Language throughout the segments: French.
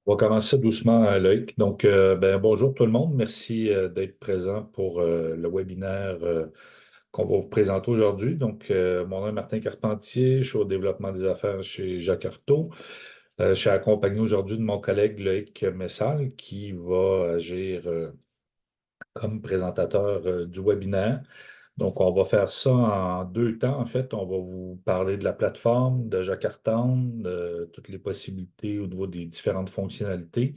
On va commencer ça doucement, Loïc. Donc, bonjour tout le monde. Merci d'être présent pour le webinaire qu'on va vous présenter aujourd'hui. Donc, mon nom est Martin Carpentier, je suis au développement des affaires chez Jacques Arthaud. Je suis accompagné aujourd'hui de mon collègue Loïc Messal qui va agir comme présentateur du webinaire. Donc, on va faire ça en deux temps. En fait, on va vous parler de la plateforme de Jakarta, de toutes les possibilités au niveau des différentes fonctionnalités.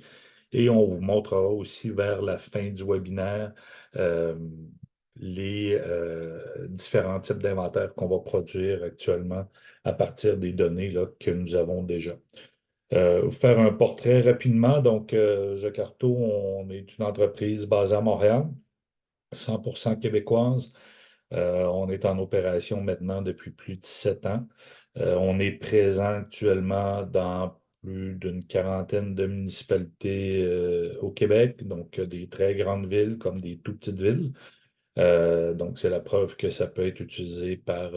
Et on vous montrera aussi vers la fin du webinaire euh, les différents types d'inventaires qu'on va produire actuellement à partir des données là, que nous avons déjà. Faire un portrait rapidement. Donc, Jakarta, on est une entreprise basée à Montréal, 100% québécoise. On est en opération maintenant depuis plus de 7 ans. On est présent actuellement dans plus d'une quarantaine de municipalités au Québec, donc des très grandes villes comme des tout petites villes. Donc, c'est la preuve que ça peut être utilisé par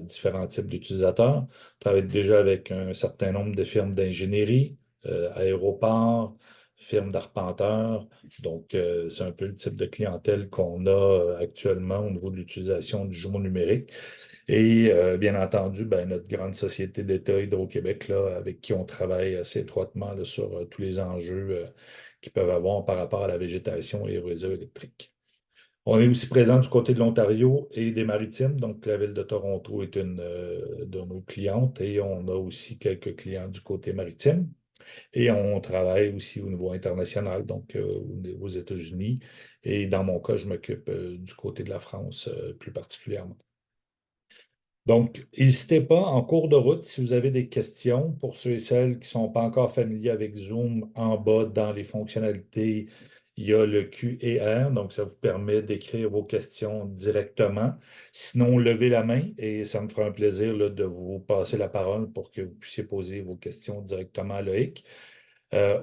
différents types d'utilisateurs. On travaille déjà avec un certain nombre de firmes d'ingénierie, aéroports, firmes d'arpenteurs. Donc, c'est un peu le type de clientèle qu'on a actuellement au niveau de l'utilisation du jumeau numérique. Et bien entendu, notre grande société d'État Hydro-Québec, là, avec qui on travaille assez étroitement là, sur tous les enjeux qu'ils peuvent avoir par rapport à la végétation et au réseau électrique. On est aussi présent du côté de l'Ontario et des Maritimes. Donc, la ville de Toronto est une de nos clientes et on a aussi quelques clients du côté maritime. Et on travaille aussi au niveau international, donc aux États-Unis. Et dans mon cas, je m'occupe du côté de la France plus particulièrement. Donc, n'hésitez pas en cours de route si vous avez des questions pour ceux et celles qui ne sont pas encore familiers avec Zoom. En bas, dans les fonctionnalités, il y a le Q et R, donc ça vous permet d'écrire vos questions directement. Sinon, levez la main et ça me fera un plaisir là, de vous passer la parole pour que vous puissiez poser vos questions directement à Loïc.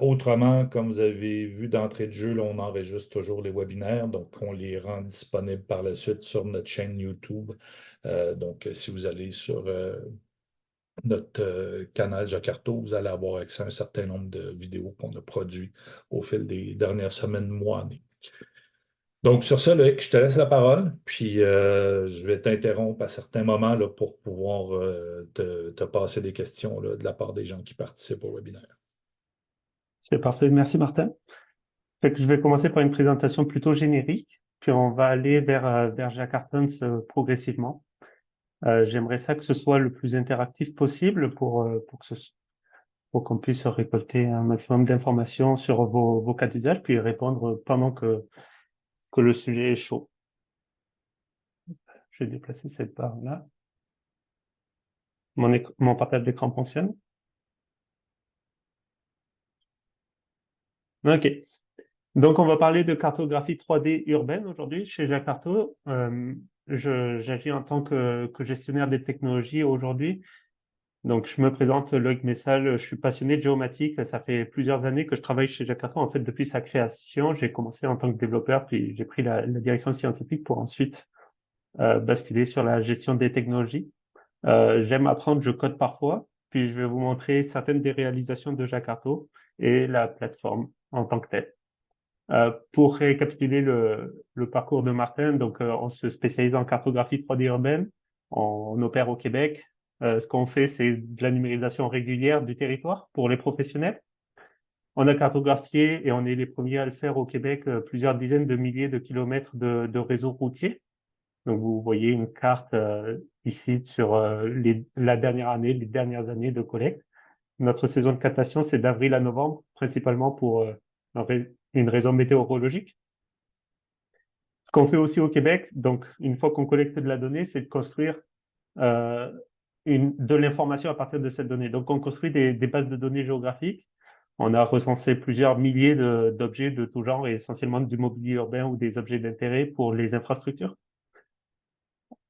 Autrement, comme vous avez vu d'entrée de jeu, là, on enregistre toujours les webinaires, donc on les rend disponibles par la suite sur notre chaîne YouTube. Donc, si vous allez sur notre canal Jacarto, vous allez avoir accès à un certain nombre de vidéos qu'on a produites au fil des dernières semaines, mois, années. Donc, sur ça, Loïc, je te laisse la parole, puis je vais t'interrompre à certains moments là, pour pouvoir te passer des questions là, de la part des gens qui participent au webinaire. C'est parfait, merci Martin. Fait que je vais commencer par une présentation plutôt générique, puis on va aller vers Jack Artens progressivement. J'aimerais ça que ce soit le plus interactif possible pour qu'on puisse récolter un maximum d'informations sur vos cas d'usage, puis répondre pendant que le sujet est chaud. Je vais déplacer cette barre-là. Mon partage d'écran fonctionne. OK. Donc, on va parler de cartographie 3D urbaine aujourd'hui chez Jacarto. J'agis en tant que gestionnaire des technologies aujourd'hui. Donc, je me présente, Loïc Messal, je suis passionné de géomatique. Ça fait plusieurs années que je travaille chez Jacarto. En fait, depuis sa création, j'ai commencé en tant que développeur, puis j'ai pris la direction scientifique pour ensuite basculer sur la gestion des technologies. J'aime apprendre, je code parfois, puis je vais vous montrer certaines des réalisations de Jacarto et la plateforme en tant que telle. Pour récapituler le parcours de Martin, donc on se spécialise en cartographie 3D urbaine, on opère au Québec. Ce qu'on fait, c'est de la numérisation régulière du territoire pour les professionnels. On a cartographié et on est les premiers à le faire au Québec plusieurs dizaines de milliers de kilomètres de réseaux routiers. Donc vous voyez une carte ici sur la dernière année, les dernières années de collecte. Notre saison de captation, c'est d'avril à novembre, principalement pour une raison météorologique. Ce qu'on fait aussi au Québec, donc une fois qu'on collecte de la donnée, c'est de construire euh, de l'information à partir de cette donnée. Donc on construit des bases de données géographiques. On a recensé plusieurs milliers d'objets de tout genre, et essentiellement du mobilier urbain ou des objets d'intérêt pour les infrastructures.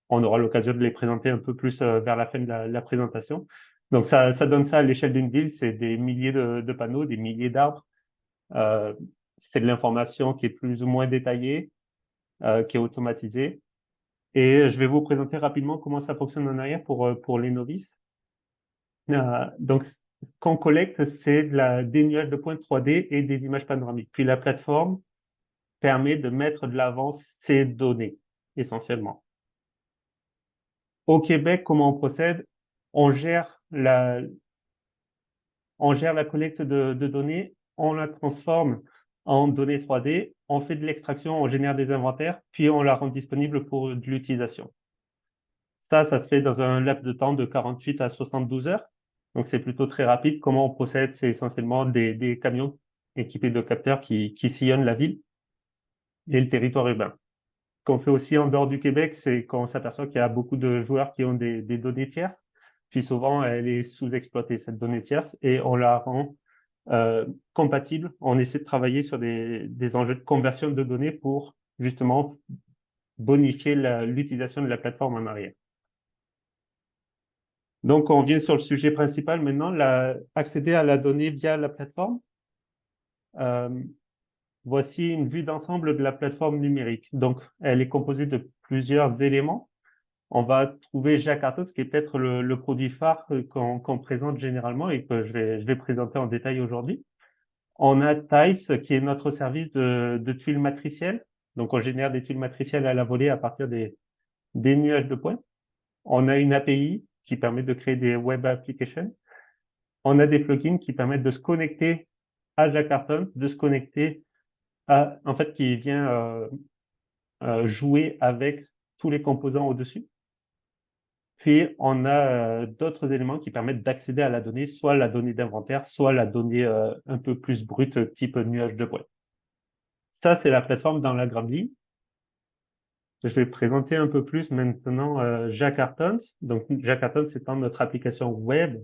On aura l'occasion de les présenter un peu plus vers la fin de la présentation. Donc ça donne ça à l'échelle d'une ville, c'est des milliers de panneaux, des milliers d'arbres. Euh, c'est de l'information qui est plus ou moins détaillée, qui est automatisée. Et je vais vous présenter rapidement comment ça fonctionne en arrière pour les novices. Donc, qu'on collecte, c'est des nuages de points 3D et des images panoramiques. Puis la plateforme permet de mettre de l'avant ces données, essentiellement. Au Québec, comment on procède? On gère la, on gère la collecte de données, on la transforme en données 3D, on fait de l'extraction, on génère des inventaires, puis on la rend disponible pour de l'utilisation. Ça se fait dans un laps de temps de 48 à 72 heures. Donc, c'est plutôt très rapide. Comment on procède? C'est essentiellement des camions équipés de capteurs qui sillonnent la ville et le territoire urbain. Ce qu'on fait aussi en dehors du Québec, c'est qu'on s'aperçoit qu'il y a beaucoup de joueurs qui ont des données tierces. Puis souvent, elle est sous-exploitée, cette donnée tierce, et on la rend compatible. On essaie de travailler sur des enjeux de conversion de données pour justement bonifier l'utilisation de la plateforme en arrière. Donc, on vient sur le sujet principal maintenant, accéder à la donnée via la plateforme. Voici une vue d'ensemble de la plateforme numérique. Donc, elle est composée de plusieurs éléments. On va trouver Jakarta, qui est peut-être le produit phare qu'on présente généralement et que je vais présenter en détail aujourd'hui. On a Thais, qui est notre service de tuiles matricielles. Donc, on génère des tuiles matricielles à la volée à partir des nuages de points. On a une API qui permet de créer des web applications. On a des plugins qui permettent de se connecter à Jakarta, de se connecter en fait, qui vient jouer avec tous les composants au-dessus. Puis, on a d'autres éléments qui permettent d'accéder à la donnée, soit la donnée d'inventaire, soit la donnée un peu plus brute, type nuage de points. Ça, c'est la plateforme dans la grande ligne. Je vais présenter un peu plus maintenant Jakarta. Donc, Jakarta, c'est notre application web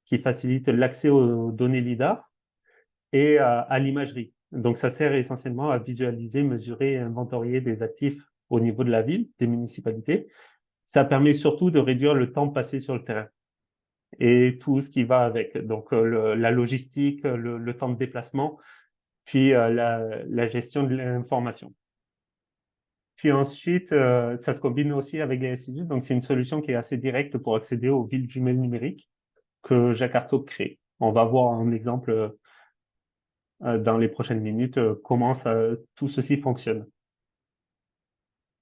qui facilite l'accès aux données LIDAR et à l'imagerie. Donc, ça sert essentiellement à visualiser, mesurer et inventorier des actifs au niveau de la ville, des municipalités. Ça permet surtout de réduire le temps passé sur le terrain et tout ce qui va avec. Donc, la logistique, le temps de déplacement, puis la gestion de l'information. Puis ensuite, ça se combine aussi avec les SIG. Donc, c'est une solution qui est assez directe pour accéder aux villes jumelles numériques que Jakarta crée. On va voir un exemple dans les prochaines minutes comment tout ceci fonctionne.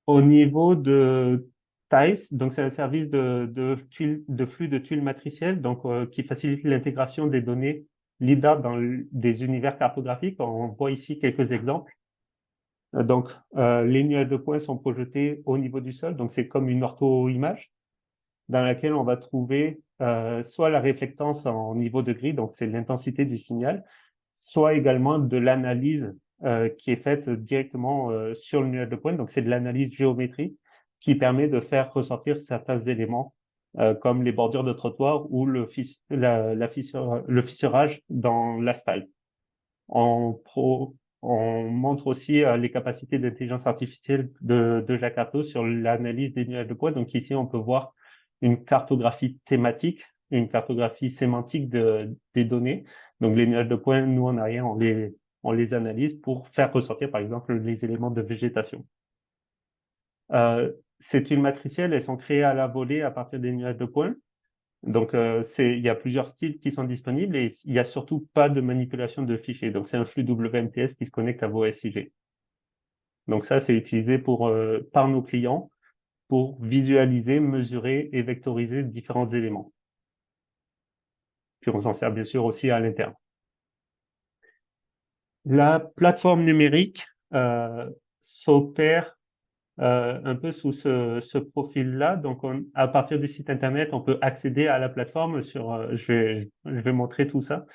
Au niveau de Thais, donc c'est un service de flux de tuiles matricielles donc, qui facilite l'intégration des données LIDAR dans des univers cartographiques. On voit ici quelques exemples. Donc, les nuages de points sont projetés au niveau du sol, donc c'est comme une ortho-image dans laquelle on va trouver soit la réflectance en niveau de gris, donc c'est l'intensité du signal, soit également de l'analyse qui est faite directement sur le nuage de pointe. Donc, c'est de l'analyse géométrique qui permet de faire ressortir certains éléments comme les bordures de trottoir ou le fissurage dans l'asphalte. On montre aussi les capacités d'intelligence artificielle de Jakarta sur l'analyse des nuages de pointe. Donc, ici, on peut voir une cartographie thématique, une cartographie sémantique des données. Donc, les nuages de points, nous, en arrière, on les analyse pour faire ressortir, par exemple, les éléments de végétation. Ces tuiles matricielles, elles sont créées à la volée à partir des nuages de points. Donc, il y a plusieurs styles qui sont disponibles et il n'y a surtout pas de manipulation de fichiers. Donc, c'est un flux WMTS qui se connecte à vos SIG. Donc, ça, c'est utilisé par nos clients pour visualiser, mesurer et vectoriser différents éléments. Puis, on s'en sert bien sûr aussi à l'interne. La plateforme numérique s'opère un peu sous ce profil-là. Donc, à partir du site Internet, on peut accéder à la plateforme je vais montrer tout ça.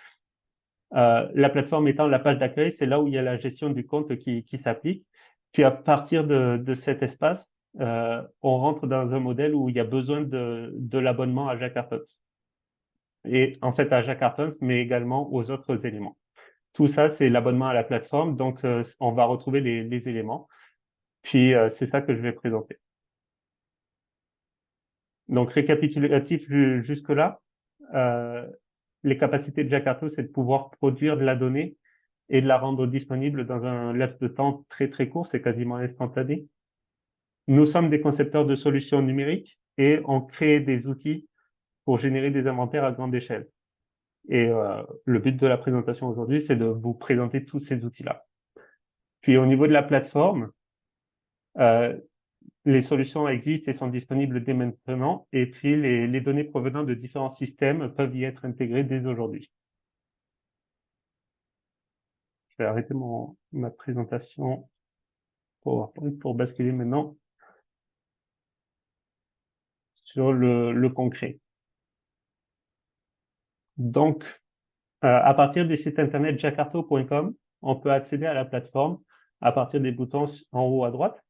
La plateforme étant la page d'accueil, c'est là où il y a la gestion du compte qui s'applique. Puis, à partir de cet espace, on rentre dans un modèle où il y a besoin de l'abonnement à Jakarta. Et en fait, à Jakarta, mais également aux autres éléments. Tout ça, c'est l'abonnement à la plateforme. Donc, on va retrouver les éléments. Puis, c'est ça que je vais présenter. Donc, récapitulatif jusque-là, les capacités de Jakarta, c'est de pouvoir produire de la donnée et de la rendre disponible dans un laps de temps très, très court, c'est quasiment instantané. Nous sommes des concepteurs de solutions numériques et on crée des outils pour générer des inventaires à grande échelle. Et le but de la présentation aujourd'hui, c'est de vous présenter tous ces outils-là. Puis au niveau de la plateforme, les solutions existent et sont disponibles dès maintenant. Et puis les données provenant de différents systèmes peuvent y être intégrées dès aujourd'hui. Je vais arrêter ma présentation PowerPoint pour basculer maintenant sur le concret. Donc, à partir du site internet jakarto.com, on peut accéder à la plateforme à partir des boutons en haut à droite.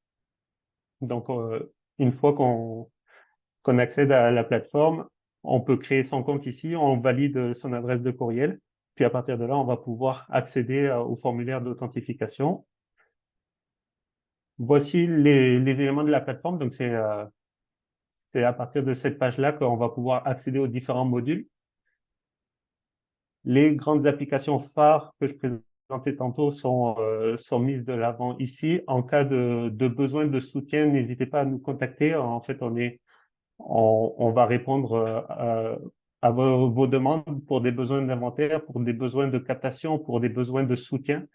Donc, une fois qu'on accède à la plateforme, on peut créer son compte ici, on valide son adresse de courriel, puis à partir de là, on va pouvoir accéder au formulaire d'authentification. Voici les éléments de la plateforme. Donc, c'est à partir de cette page-là qu'on va pouvoir accéder aux différents modules. Les grandes applications phares que je présentais tantôt sont mises de l'avant ici. En cas de besoin de soutien, n'hésitez pas à nous contacter. En fait, on va répondre à vos demandes pour des besoins d'inventaire, pour des besoins de captation, pour des besoins de soutien.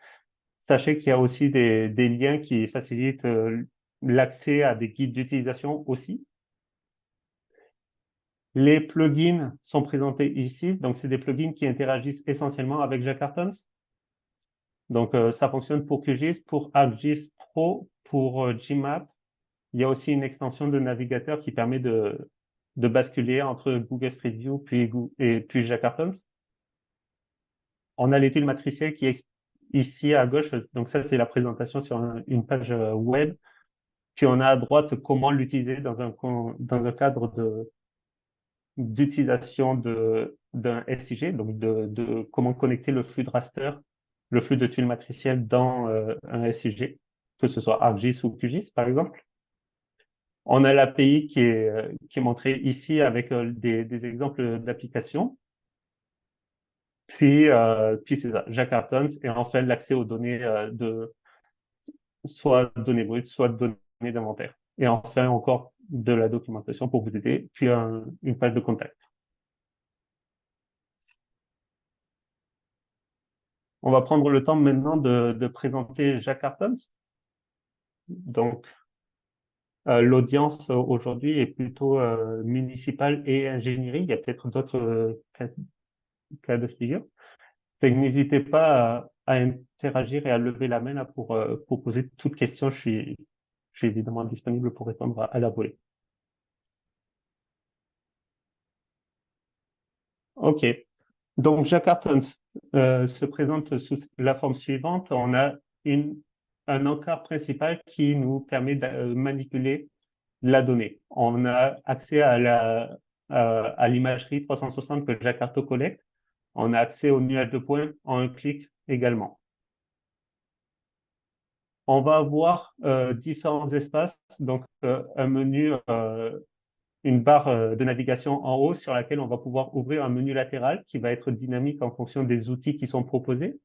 Sachez qu'il y a aussi des liens qui facilitent l'accès à des guides d'utilisation aussi. Les plugins sont présentés ici. Donc, c'est des plugins qui interagissent essentiellement avec Jackartons. Donc, ça fonctionne pour QGIS, pour ArcGIS Pro, pour Gmap. Il y a aussi une extension de navigateur qui permet de basculer entre Google Street View puis Jackartons. On a l'étude matricielle qui est ici à gauche. Donc, ça, c'est la présentation sur une page web. Puis, on a à droite comment l'utiliser dans un cadre d'utilisation d'un SIG, donc de comment connecter le flux de raster, le flux de tuiles matricielles dans un SIG, que ce soit ArcGIS ou QGIS, par exemple. On a l'API qui est montrée ici avec des exemples d'applications. Puis c'est ça, Jackartons, et enfin l'accès aux données soit données brutes, soit données d'inventaire. Et enfin encore de la documentation pour vous aider, puis une page de contact. On va prendre le temps maintenant de présenter Jackartons. Donc, l'audience aujourd'hui est plutôt municipale et ingénierie. Il y a peut-être d'autres cas de figure. N'hésitez pas à interagir et à lever la main là, pour poser toute question. Je suis évidemment disponible pour répondre à la volée. OK. Donc, Jackartons se présente sous la forme suivante. On a un encart principal qui nous permet de manipuler la donnée. On a accès à l'imagerie 360 que Jakarto collecte. On a accès au nuage de points en un clic également. On va avoir différents espaces, donc un menu, une barre de navigation en haut sur laquelle on va pouvoir ouvrir un menu latéral qui va être dynamique en fonction des outils qui sont proposés.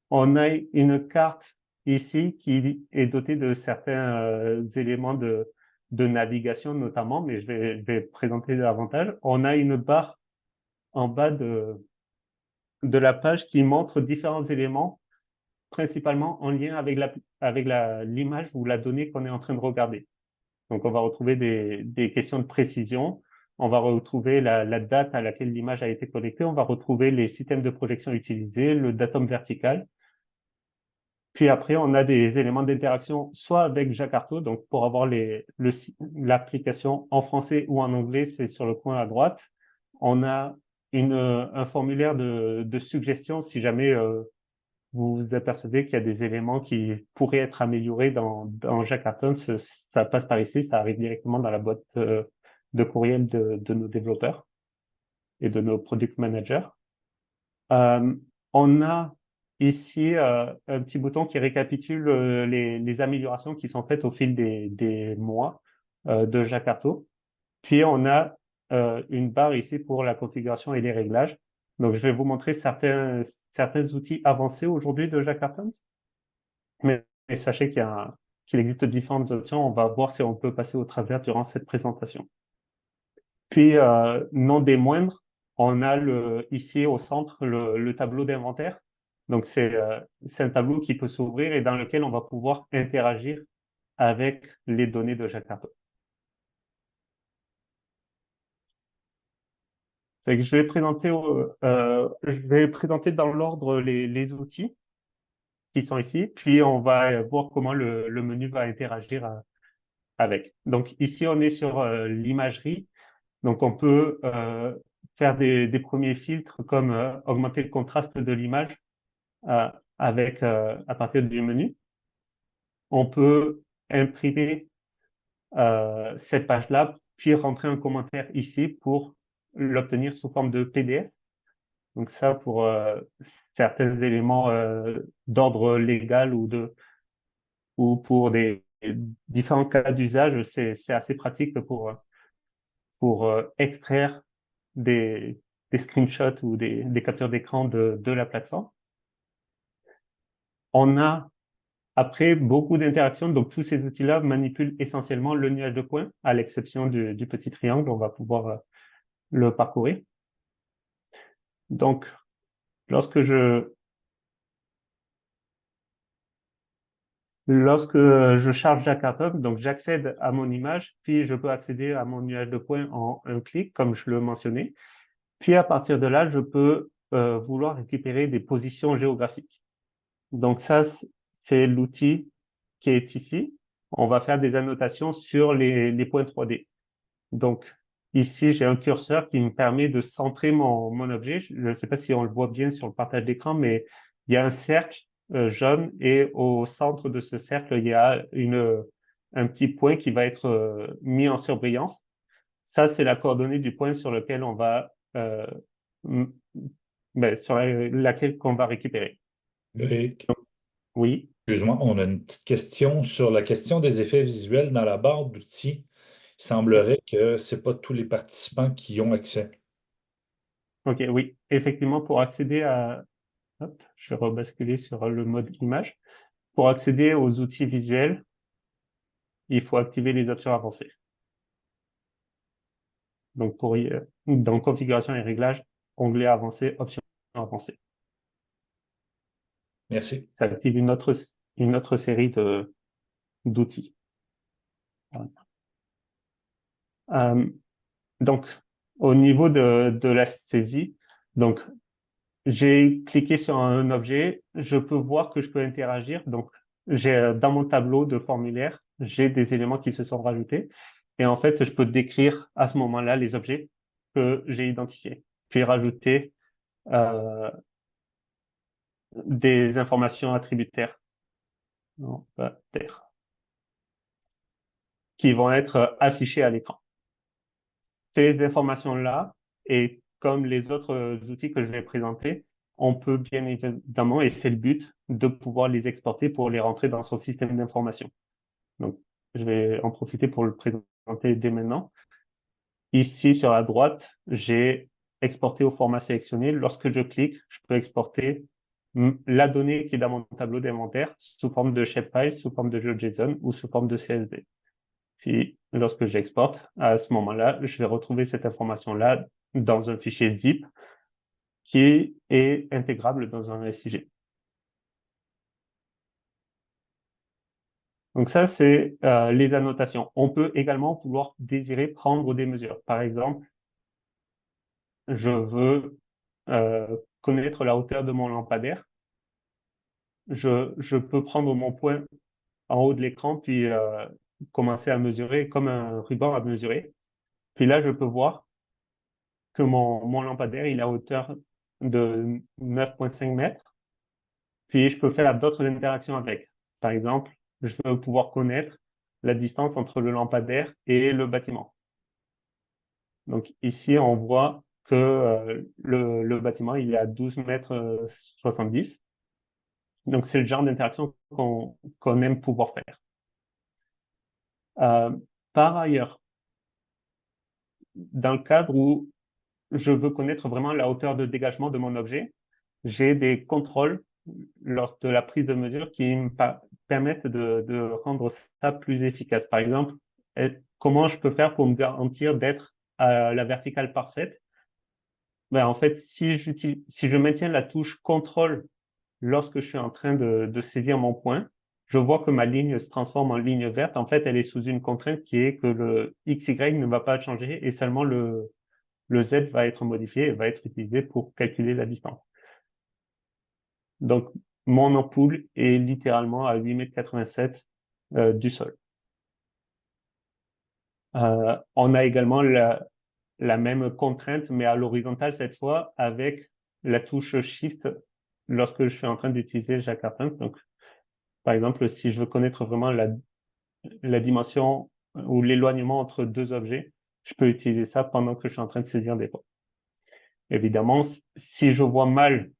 On a une carte ici qui est dotée de certains éléments de navigation notamment, mais je vais présenter davantage. On a une barre en bas de la page qui montre différents éléments, principalement en lien avec l'image ou la donnée qu'on est en train de regarder. Donc, on va retrouver des questions de précision, on va retrouver la date à laquelle l'image a été collectée, on va retrouver les systèmes de projection utilisés, le datum vertical. Puis après, on a des éléments d'interaction, soit avec Jakarto, donc pour avoir l'application en français ou en anglais, c'est sur le coin à droite. On a un formulaire de suggestion si jamais vous vous apercevez qu'il y a des éléments qui pourraient être améliorés dans Jackarton. Ça passe par ici, ça arrive directement dans la boîte de courriel de nos développeurs et de nos product managers. On a ici un petit bouton qui récapitule les améliorations qui sont faites au fil des mois de Jakarto. Puis on a une barre ici pour la configuration et les réglages. Donc je vais vous montrer certains outils avancés aujourd'hui de Jackarton. Mais sachez qu'il existe différentes options. On va voir si on peut passer au travers durant cette présentation. Puis, non des moindres, on a ici au centre le tableau d'inventaire. Donc, c'est un tableau qui peut s'ouvrir et dans lequel on va pouvoir interagir avec les données de Jakarta. Fait que je vais présenter dans l'ordre les outils qui sont ici, puis on va voir comment le menu va interagir avec. Donc ici, on est sur l'imagerie. Donc on peut faire des premiers filtres comme augmenter le contraste de l'image euh, à partir du menu. On peut imprimer cette page-là, puis rentrer un commentaire ici pour l'obtenir sous forme de PDF. Donc ça, pour certains éléments d'ordre légal ou pour des différents cas d'usage, c'est assez pratique pour extraire des screenshots ou des captures d'écran de la plateforme. On a après beaucoup d'interactions, donc tous ces outils-là manipulent essentiellement le nuage de points, à l'exception du petit triangle, on va pouvoir le parcourir. Donc, lorsque je charge Jakarta, donc j'accède à mon image, puis je peux accéder à mon nuage de points en un clic, comme je le mentionnais. Puis à partir de là, je peux vouloir récupérer des positions géographiques. Donc ça, c'est l'outil qui est ici. On va faire des annotations sur les points 3D. Donc ici, j'ai un curseur qui me permet de centrer mon objet. Je ne sais pas si on le voit bien sur le partage d'écran, mais il y a un cercle jaune et au centre de ce cercle, il y a un petit point qui va être mis en surbrillance. Ça, c'est la coordonnée du point sur lequel on va sur laquelle qu'on va récupérer. Loïc, Oui, excuse-moi, on a une petite question sur la question des effets visuels dans la barre d'outils. Il semblerait que ce n'est pas tous les participants qui y ont accès. ok, oui. Effectivement, pour accéder à... Hop, je vais rebasculer sur le mode image. Pour accéder aux outils visuels, il faut activer les options avancées. Donc, dans configuration et réglages, onglet avancé, options avancées. Merci. Ça active une autre série d'outils. Voilà. Donc, au niveau de la saisie, donc, j'ai cliqué sur un objet, je peux voir que je peux interagir. Donc, j'ai dans mon tableau de formulaire, j'ai des éléments qui se sont rajoutés. Et en fait, je peux décrire à ce moment-là les objets que j'ai identifiés, puis rajouter euh, des informations attributaires non, pas terre, qui vont être affichées à l'écran. Ces informations-là, et comme les autres outils que je vais présenter, on peut bien évidemment, et c'est le but, de pouvoir les exporter pour les rentrer dans son système d'information. Donc, je vais en profiter pour le présenter dès maintenant. Ici, sur la droite, j'ai exporté au format sélectionné. Lorsque je clique, je peux exporter la donnée qui est dans mon tableau d'inventaire sous forme de shapefile, sous forme de GeoJSON ou sous forme de CSV. Puis, lorsque j'exporte, à ce moment-là, je vais retrouver cette information-là dans un fichier zip qui est intégrable dans un SIG. Donc ça, c'est les annotations. On peut également vouloir désirer prendre des mesures. Par exemple, je veux connaître la hauteur de mon lampadaire. Je peux prendre mon point en haut de l'écran, puis commencer à mesurer comme un ruban à mesurer. Puis là, je peux voir que mon lampadaire, il est à hauteur de 9,5 mètres. Puis je peux faire d'autres interactions avec. Par exemple, je veux pouvoir connaître la distance entre le lampadaire et le bâtiment. Donc ici, on voit que le bâtiment, il est à 12 mètres 70. Donc c'est le genre d'interaction qu'on aime pouvoir faire. Euh, Par ailleurs, dans le cadre où je veux connaître vraiment la hauteur de dégagement de mon objet, j'ai des contrôles lors de la prise de mesure qui me permettent de rendre ça plus efficace. Par exemple, comment je peux faire pour me garantir d'être à la verticale parfaite En fait, si je maintiens la touche contrôle lorsque je suis en train de saisir mon point, je vois que ma ligne se transforme en ligne verte. En fait, elle est sous une contrainte qui est que le XY ne va pas changer et seulement le Z va être modifié et va être utilisé pour calculer la distance. Donc, mon ampoule est littéralement à 8,87 m du sol. On a également la même contrainte, mais à l'horizontale cette fois, avec la touche Shift lorsque je suis en train d'utiliser Jacques Carpenter. Donc, par exemple, si je veux connaître vraiment la dimension ou l'éloignement entre deux objets, je peux utiliser ça pendant que je suis en train de saisir des points. Évidemment, si je vois mal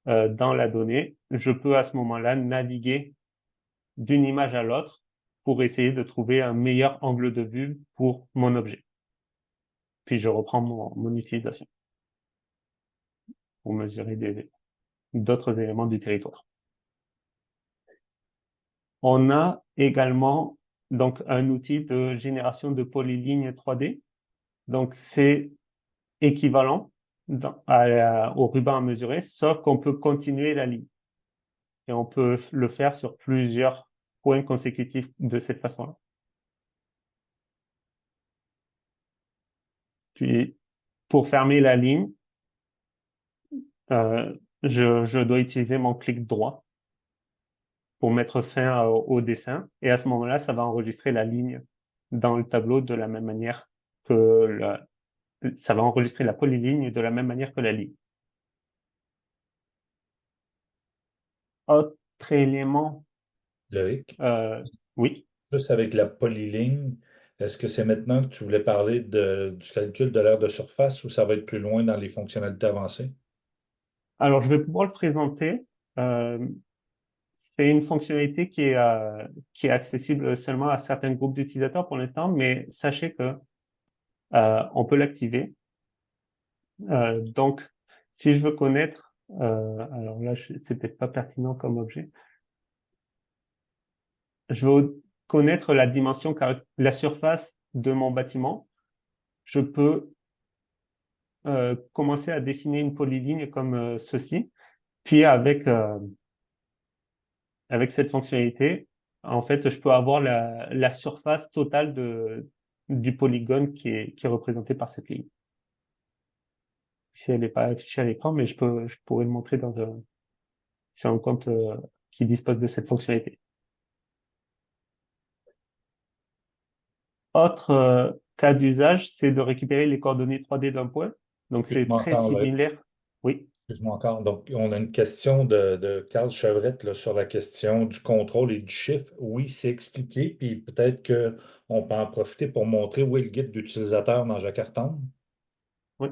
dans la donnée, je peux à ce moment-là naviguer d'une image à l'autre pour essayer de trouver un meilleur angle de vue pour mon objet. Puis je reprends mon utilisation pour mesurer d'autres éléments du territoire. On a également donc un outil de génération de polylignes 3D. Donc c'est équivalent au ruban à mesurer, sauf qu'on peut continuer la ligne. Et on peut le faire sur plusieurs points consécutifs de cette façon-là. Puis pour fermer la ligne, je dois utiliser mon clic droit pour mettre fin au dessin. Et à ce moment-là, ça va enregistrer la ligne dans le tableau de la même manière que ça va enregistrer la polyligne de la même manière que la ligne. Autre élément, Loïc, oui. juste avec la polyligne, est-ce que c'est maintenant que tu voulais parler du calcul de l'aire de surface ou ça va être plus loin dans les fonctionnalités avancées? Alors, je vais pouvoir le présenter. Euh, c'est une fonctionnalité qui est accessible seulement à certains groupes d'utilisateurs pour l'instant, mais sachez que on peut l'activer. Donc, si je veux connaître, alors là, c'est peut-être pas pertinent comme objet. Je veux connaître la dimension, la surface de mon bâtiment. Je peux commencer à dessiner une polyligne comme ceci. Puis avec cette fonctionnalité, en fait, je peux avoir la surface totale du polygone qui est représentée par cette ligne. Si elle n'est pas affichée à l'écran, mais je pourrais le montrer sur un compte qui dispose de cette fonctionnalité. Autre cas d'usage, c'est de récupérer les coordonnées 3D d'un point. Donc, c'est Excuse-moi très encore, Loïc. similaire. Oui. Excuse-moi encore. Donc, on a une question de Carl Chevrette là, sur la question du contrôle et du chiffre. Oui, c'est expliqué, puis peut-être qu'on peut en profiter pour montrer où est le guide d'utilisateur dans Jakarta. Oui.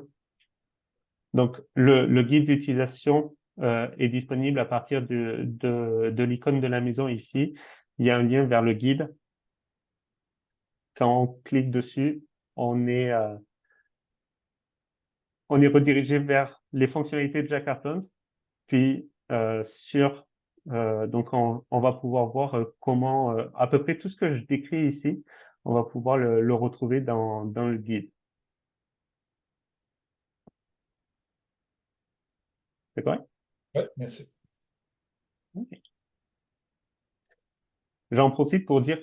Donc, le guide d'utilisation est disponible à partir de l'icône de la maison ici. Il y a un lien vers le guide. Quand on clique dessus, on est redirigé vers les fonctionnalités de Jackartons. Puis, donc, on va pouvoir voir comment, à peu près tout ce que je décris ici, on va pouvoir le retrouver dans le guide. C'est correct? Oui, merci. Ok. J'en profite pour dire,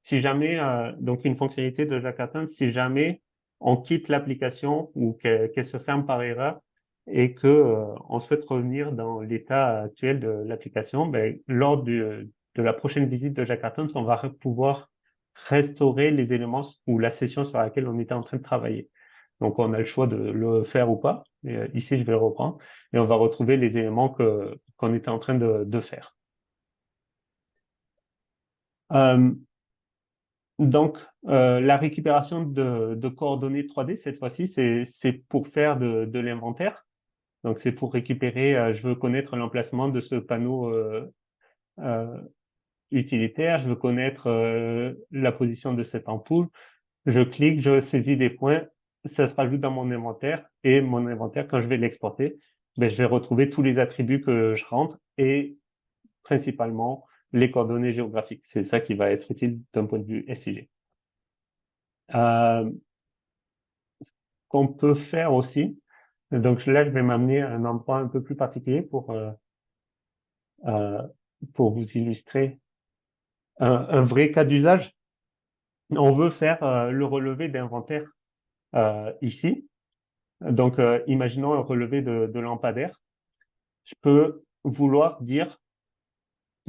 si jamais, donc une fonctionnalité de Jackarton, si jamais on quitte l'application ou qu'elle se ferme par erreur et que on souhaite revenir dans l'état actuel de l'application, ben, lors de la prochaine visite de Jackarton, on va pouvoir restaurer les éléments ou la session sur laquelle on était en train de travailler. Donc, on a le choix de le faire ou pas. Et, ici, je vais le reprendre et on va retrouver les éléments qu'on était en train de faire. Euh, Donc, la récupération de coordonnées 3D, cette fois-ci, c'est pour faire de l'inventaire. Donc, c'est pour récupérer, je veux connaître l'emplacement de ce panneau euh, utilitaire, je veux connaître la position de cette ampoule. Je clique, je saisis des points, ça se rajoute dans mon inventaire. Et mon inventaire, quand je vais l'exporter, ben, je vais retrouver tous les attributs que je rentre et principalement les coordonnées géographiques. C'est ça qui va être utile d'un point de vue SIG. Qu'on peut faire aussi, Donc là, je vais m'amener à un endroit un peu plus particulier euh, pour vous illustrer un vrai cas d'usage. On veut faire le relevé d'inventaire ici. Donc, imaginons un relevé de lampadaire. Je peux vouloir dire,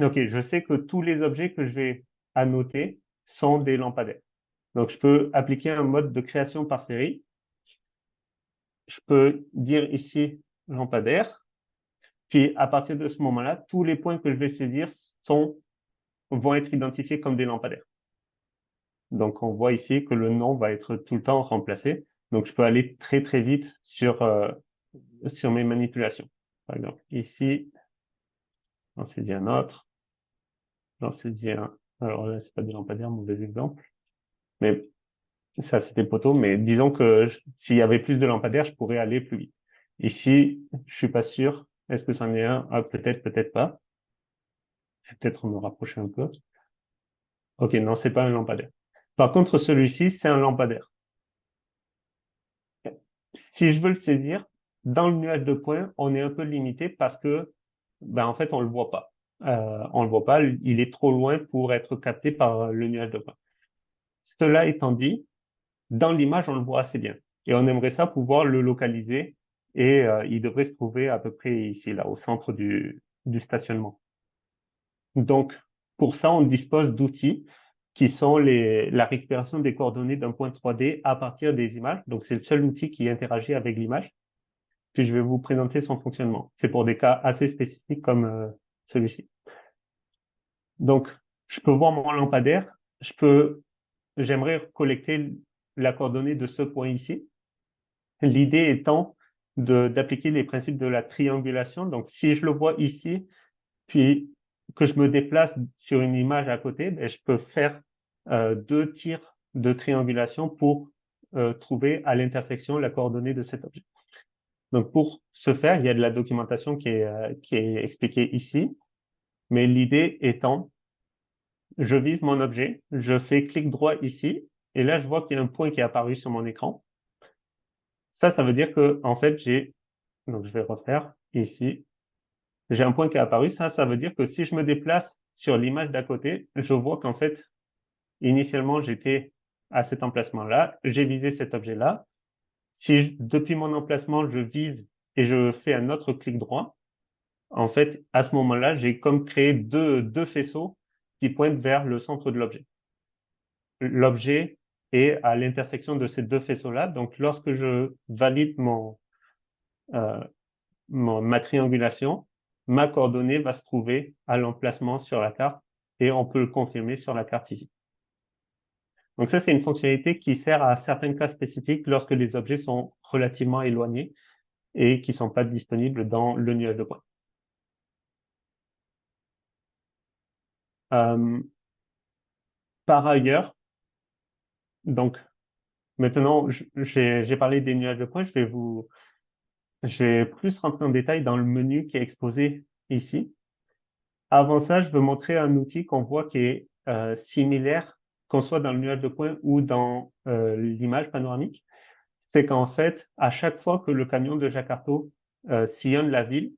OK, je sais que tous les objets que je vais annoter sont des lampadaires. Donc, je peux appliquer un mode de création par série. Je peux dire ici lampadaire. Puis, à partir de ce moment-là, tous les points que je vais saisir vont être identifiés comme des lampadaires. Donc, on voit ici que le nom va être tout le temps remplacé. Donc, je peux aller très, très vite sur mes manipulations. Par exemple, ici, j'en saisis un autre. J'en saisis un. Alors là, c'est pas des lampadaires, mauvais exemple. Mais ça, c'était poteau. Mais disons que s'il y avait plus de lampadaires, je pourrais aller plus vite. Ici, je suis pas sûr. Est-ce que c'en est un? Ah, peut-être, peut-être pas. Je vais peut-être me rapprocher un peu. OK, non, c'est pas un lampadaire. Par contre, celui-ci, c'est un lampadaire. Si je veux le saisir, dans le nuage de points, on est un peu limité parce que, ben, en fait, on le voit pas. On le voit pas, il est trop loin pour être capté par le nuage de points. Cela étant dit, dans l'image, on le voit assez bien. Et on aimerait ça pouvoir le localiser et il devrait se trouver à peu près ici, là, au centre du stationnement. Donc, pour ça, on dispose d'outils qui sont la récupération des coordonnées d'un point 3D à partir des images. Donc, c'est le seul outil qui interagit avec l'image. Puis, je vais vous présenter son fonctionnement. C'est pour des cas assez spécifiques comme celui-ci. Donc, je peux voir mon lampadaire. J'aimerais collecter la coordonnée de ce point ici. L'idée étant d'appliquer les principes de la triangulation. Donc, si je le vois ici, puis que je me déplace sur une image à côté, ben, je peux faire deux tirs de triangulation pour trouver à l'intersection la coordonnée de cet objet. Donc, pour ce faire, il y a de la documentation qui est expliquée ici, mais l'idée étant, je vise mon objet, je fais clic droit ici, et là, je vois qu'il y a un point qui est apparu sur mon écran. Ça veut dire que, en fait, donc je vais refaire ici, j'ai un point qui est apparu. Ça veut dire que si je me déplace sur l'image d'à côté, je vois qu'en fait, initialement, j'étais à cet emplacement-là, j'ai visé cet objet-là. Si depuis mon emplacement, je vise et je fais un autre clic droit, en fait, à ce moment-là, j'ai comme créé deux faisceaux qui pointent vers le centre de l'objet. L'objet est à l'intersection de ces deux faisceaux-là. Donc, lorsque je valide euh, ma triangulation, ma coordonnée va se trouver à l'emplacement sur la carte et on peut le confirmer sur la carte ici. Donc ça, c'est une fonctionnalité qui sert à certains cas spécifiques lorsque les objets sont relativement éloignés et qui ne sont pas disponibles dans le nuage de points. Euh, Par ailleurs, donc maintenant, j'ai parlé des nuages de points, je vais plus rentrer en détail dans le menu qui est exposé ici. Avant ça, je veux montrer un outil qu'on voit qui est similaire, qu'on soit dans le nuage de points ou dans l'image panoramique. C'est qu'en fait, à chaque fois que le camion de Jakarta sillonne la ville,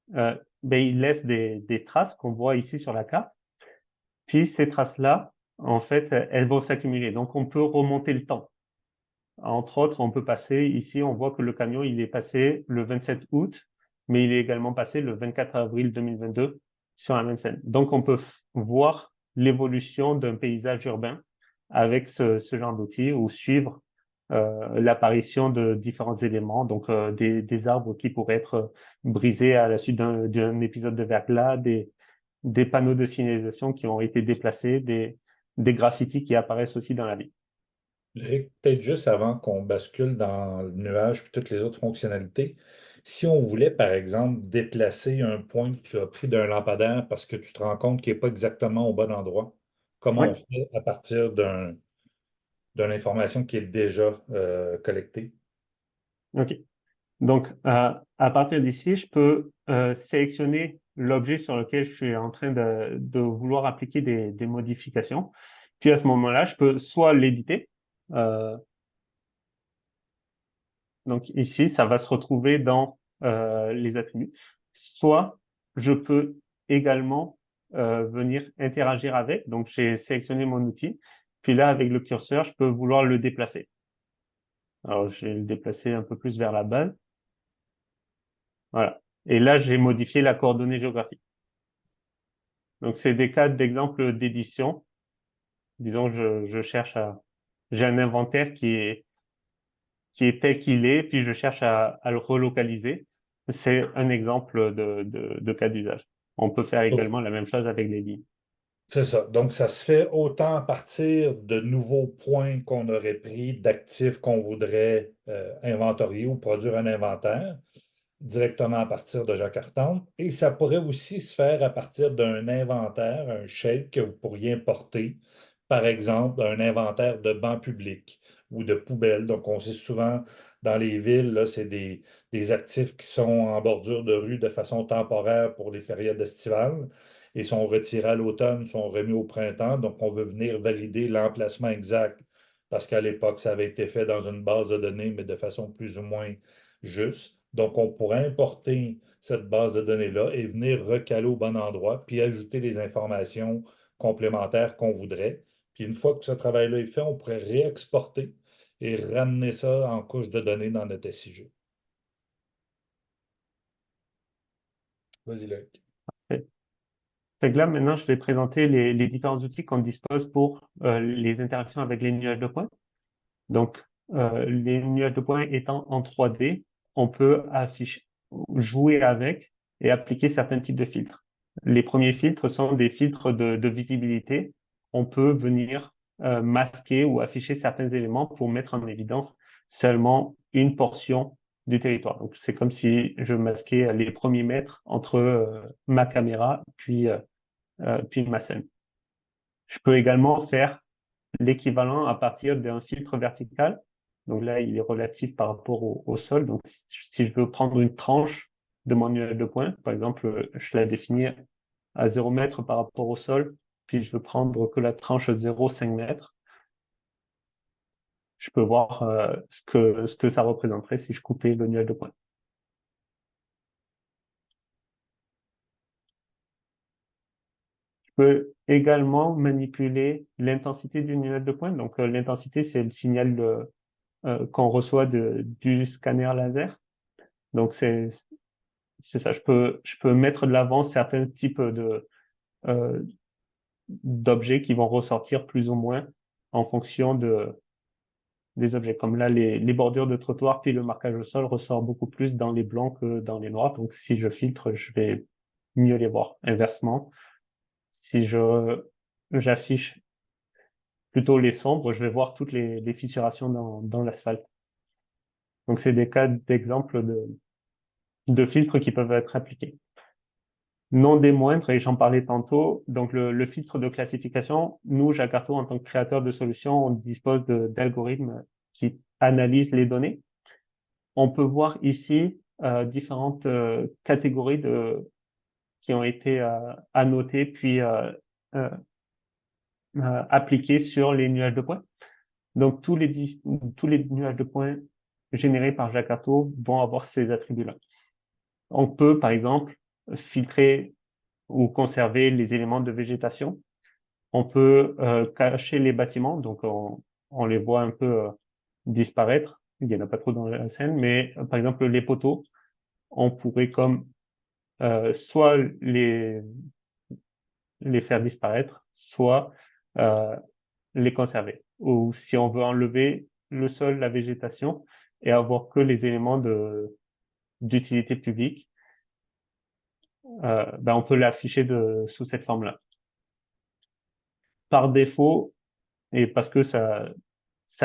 ben, il laisse des traces qu'on voit ici sur la carte. Puis ces traces-là, en fait, elles vont s'accumuler. Donc, on peut remonter le temps. Entre autres, on peut passer, ici, on voit que le camion, il est passé le 27 août, mais il est également passé le 24 avril 2022 sur la même scène. Donc, on peut voir l'évolution d'un paysage urbain avec ce genre d'outils ou suivre l'apparition de différents éléments, donc des arbres qui pourraient être brisés à la suite d'un épisode de verglas, des panneaux de signalisation qui ont été déplacés, des graffitis qui apparaissent aussi dans la ville. Et peut-être juste avant qu'on bascule dans le nuage et toutes les autres fonctionnalités, si on voulait, par exemple, déplacer un point que tu as pris d'un lampadaire parce que tu te rends compte qu'il n'est pas exactement au bon endroit, comment Oui, on fait à partir d'une information qui est déjà collectée? ok. Donc, à partir d'ici, je peux sélectionner l'objet sur lequel je suis en train de vouloir appliquer des modifications. Puis, à ce moment-là, je peux soit l'éditer, euh, Donc ici, ça va se retrouver dans les attributs. Soit je peux également venir interagir avec. Donc j'ai sélectionné mon outil. Puis là, avec le curseur, je peux vouloir le déplacer. Alors je vais le déplacer un peu plus vers la base. Voilà. Et là, j'ai modifié la coordonnée géographique. Donc c'est des cas d'exemple d'édition. Disons que je cherche à... J'ai un inventaire qui est tel qu'il est, puis je cherche à le relocaliser. C'est un exemple de cas d'usage. On peut faire Donc, également la même chose avec les lignes. c'est ça. Donc, ça se fait autant à partir de nouveaux points qu'on aurait pris, d'actifs qu'on voudrait inventorier ou produire un inventaire, directement à partir de Jakarta. Et ça pourrait aussi se faire à partir d'un inventaire, un shape que vous pourriez importer, par exemple, un inventaire de bancs publics ou de poubelles. Donc, on sait souvent dans les villes, là, c'est des actifs qui sont en bordure de rue de façon temporaire pour les périodes estivales et sont retirés à l'automne, sont remis au printemps. Donc, on veut venir valider l'emplacement exact parce qu'à l'époque, ça avait été fait dans une base de données, mais de façon plus ou moins juste. Donc, on pourrait importer cette base de données-là et venir recaler au bon endroit, puis ajouter les informations complémentaires qu'on voudrait. Puis une fois que ce travail-là est fait, on pourrait réexporter et ramener ça en couche de données dans notre SIG. Vas-y, Luc. Fait que là, maintenant, je vais présenter les différents outils qu'on dispose pour les interactions avec les nuages de points. Donc, les nuages de points étant en 3D, on peut afficher, jouer avec et appliquer certains types de filtres. Les premiers filtres sont des filtres de visibilité. On peut venir masquer ou afficher certains éléments pour mettre en évidence seulement une portion du territoire. Donc, c'est comme si je masquais les premiers mètres entre ma caméra puis ma scène. Je peux également faire l'équivalent à partir d'un filtre vertical. Donc là, il est relatif par rapport au sol. Donc, si je veux prendre une tranche de mon nuage de points, par exemple, je la définis à 0 mètre par rapport au sol, puis je veux prendre que la tranche 0,5 mètres, je peux voir ce que ça représenterait si je coupais le nuage de points. Je peux également manipuler l'intensité du nuage de points. Donc, l'intensité, c'est le signal qu'on reçoit du scanner laser. Donc, c'est ça, je peux mettre de l'avant certains types euh, d'objets qui vont ressortir plus ou moins en fonction des objets. Comme là, les bordures de trottoir puis le marquage au sol ressort beaucoup plus dans les blancs que dans les noirs. Donc, si je filtre, je vais mieux les voir. Inversement, si j'affiche plutôt les sombres, je vais voir toutes les fissurations dans l'asphalte. Donc, c'est des cas d'exemples de filtres qui peuvent être appliqués. Non des moindres, et j'en parlais tantôt, donc le filtre de classification, nous, Jakarta, en tant que créateur de solutions, on dispose d'algorithmes qui analysent les données. On peut voir ici différentes catégories qui ont été annotées puis euh, appliquées sur les nuages de points. Donc, tous les nuages de points générés par Jakarta vont avoir ces attributs-là. On peut, par exemple, filtrer ou conserver les éléments de végétation. On peut cacher les bâtiments, donc on les voit un peu disparaître. Il n'y en a pas trop dans la scène, mais par exemple les poteaux, on pourrait comme soit les faire disparaître, soit euh, les conserver. Ou si on veut enlever le sol, la végétation, et avoir que les éléments d'utilité publique, ben on peut l'afficher sous cette forme-là. Par défaut, et parce que ça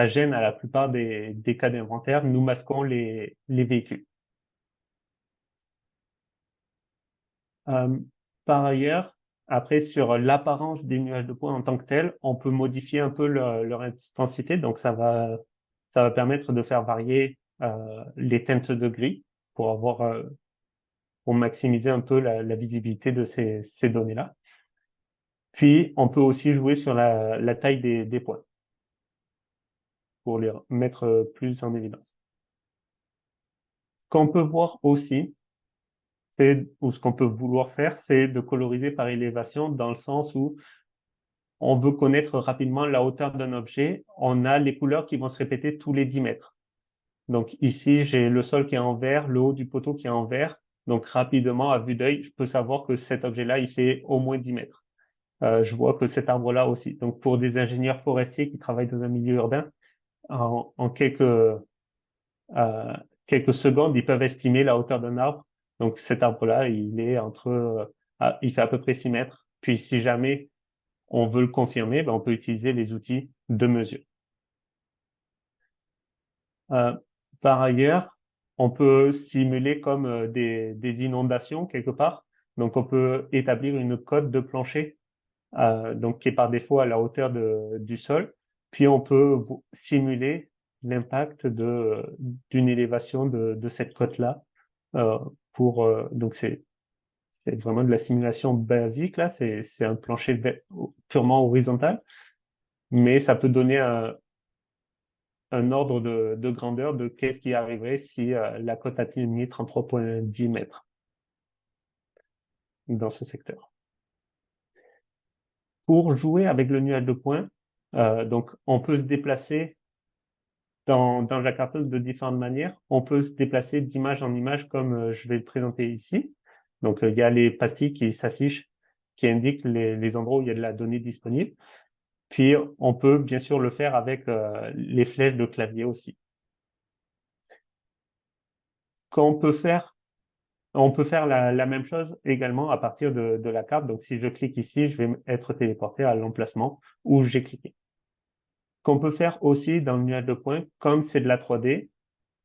gêne à la plupart des cas d'inventaire, nous masquons les véhicules. Euh, Par ailleurs, après, sur l'apparence des nuages de points en tant que tels, on peut modifier un peu leur intensité. Donc, ça va permettre de faire varier les teintes de gris pour pour maximiser un peu la visibilité de ces données-là. Puis, on peut aussi jouer sur la taille des points pour les mettre plus en évidence. qu'on peut voir aussi, ou ce qu'on peut vouloir faire, c'est de coloriser par élévation dans le sens où on veut connaître rapidement la hauteur d'un objet. On a les couleurs qui vont se répéter tous les 10 mètres. Donc ici, j'ai le sol qui est en vert, le haut du poteau qui est en vert. Donc rapidement, à vue d'œil, je peux savoir que cet objet-là, il fait au moins 10 mètres. Je vois que cet arbre-là aussi. Donc pour des ingénieurs forestiers qui travaillent dans un milieu urbain, en quelques secondes, ils peuvent estimer la hauteur d'un arbre. Donc cet arbre-là, il fait à peu près 6 mètres. Puis si jamais on veut le confirmer, ben, on peut utiliser les outils de mesure. Euh, Par ailleurs, on peut simuler comme des inondations quelque part. Donc, on peut établir une cote de plancher, donc qui est par défaut à la hauteur du sol. Puis, on peut simuler l'impact d'une élévation de cette cote-là. Donc, c'est vraiment de la simulation basique, là. C'est un plancher purement horizontal, mais ça peut donner un ordre de grandeur de qu'est-ce qui arriverait si la cote atteignait 33,10 mètres dans ce secteur. Pour jouer avec le nuage de points, donc on peut se déplacer dans la carte de différentes manières. On peut se déplacer d'image en image comme je vais le présenter ici. Donc il y a les pastilles qui s'affichent, qui indiquent les endroits où il y a de la donnée disponible. Puis on peut bien sûr le faire avec les flèches de clavier aussi. Qu'on peut faire On peut faire la même chose également à partir de la carte. Donc, si je clique ici, je vais être téléporté à l'emplacement où j'ai cliqué. Qu'on peut faire aussi dans le nuage de points, comme c'est de la 3D,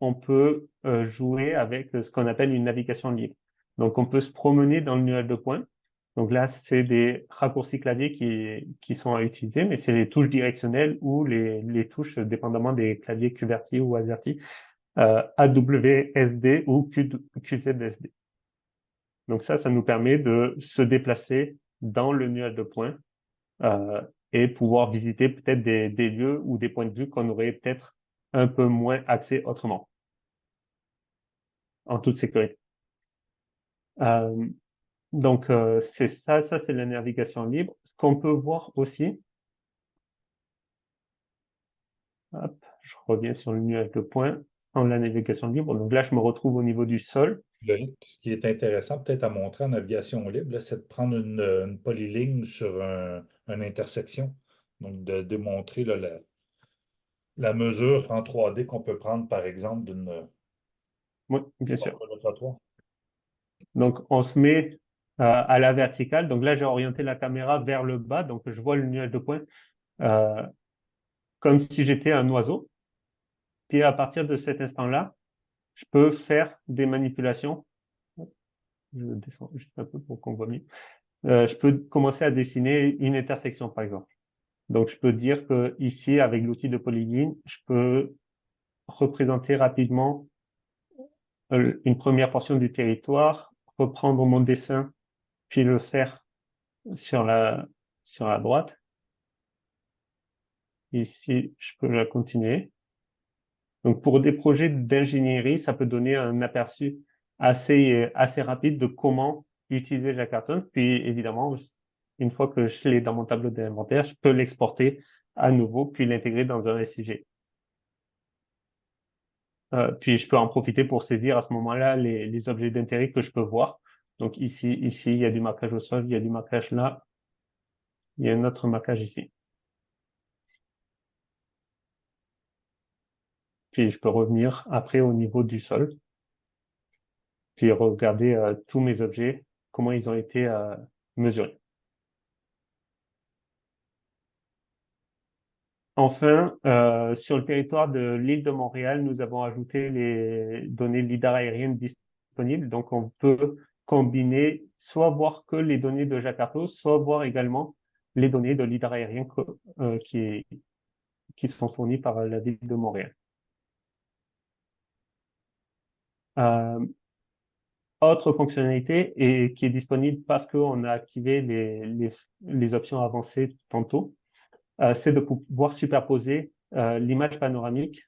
on peut jouer avec ce qu'on appelle une navigation libre. Donc, on peut se promener dans le nuage de points. Donc là, c'est des raccourcis clavier qui sont à utiliser, mais c'est les touches directionnelles ou les touches, dépendamment des claviers QWERTY ou AZERTY, AWSD ou QZSD. Donc ça nous permet de se déplacer dans le nuage de points et pouvoir visiter peut-être des lieux ou des points de vue qu'on aurait peut-être un peu moins accès autrement, en toute sécurité. C'est ça c'est la navigation libre. Ce qu'on peut voir aussi, hop, je reviens sur le nuage de points, dans la navigation libre. Donc là, je me retrouve au niveau du sol. Ce qui est intéressant peut-être à montrer en navigation libre, là, c'est de prendre une polyligne sur une intersection. Donc, de démontrer là, la mesure en 3D qu'on peut prendre, par exemple, d'une Oui, bien sûr. entre le trottoir. Donc, on se met à la verticale. Donc là, j'ai orienté la caméra vers le bas. Donc, je vois le nuage de points euh, comme si j'étais un oiseau. Puis, à partir de cet instant-là, je peux faire des manipulations. Je descends juste un peu pour qu'on voit mieux. Je peux commencer à dessiner une intersection, par exemple. Donc, je peux dire que ici, avec l'outil de polyline, je peux représenter rapidement une première portion du territoire, reprendre mon dessin, puis le faire sur sur la droite. Ici, je peux la continuer. Donc, pour des projets d'ingénierie, ça peut donner un aperçu assez rapide de comment utiliser Jackarton. Puis, évidemment, une fois que je l'ai dans mon tableau d'inventaire, je peux l'exporter à nouveau, puis l'intégrer dans un SIG. Puis, je peux en profiter pour saisir à ce moment-là les objets d'intérêt que je peux voir. Donc, ici, il y a du marquage au sol, il y a du marquage là, il y a un autre marquage ici. Puis, je peux revenir après au niveau du sol, puis regarder tous mes objets, comment ils ont été mesurés. Enfin, sur le territoire de l'île de Montréal, nous avons ajouté les données lidar aériennes disponibles. Donc, on peut combiner, soit voir que les données de Jakarta, soit voir également les données de lidar aérien qui sont fournies par la ville de Montréal. Euh, Autre fonctionnalité et qui est disponible parce qu'on a activé les options avancées tantôt, c'est de pouvoir superposer l'image panoramique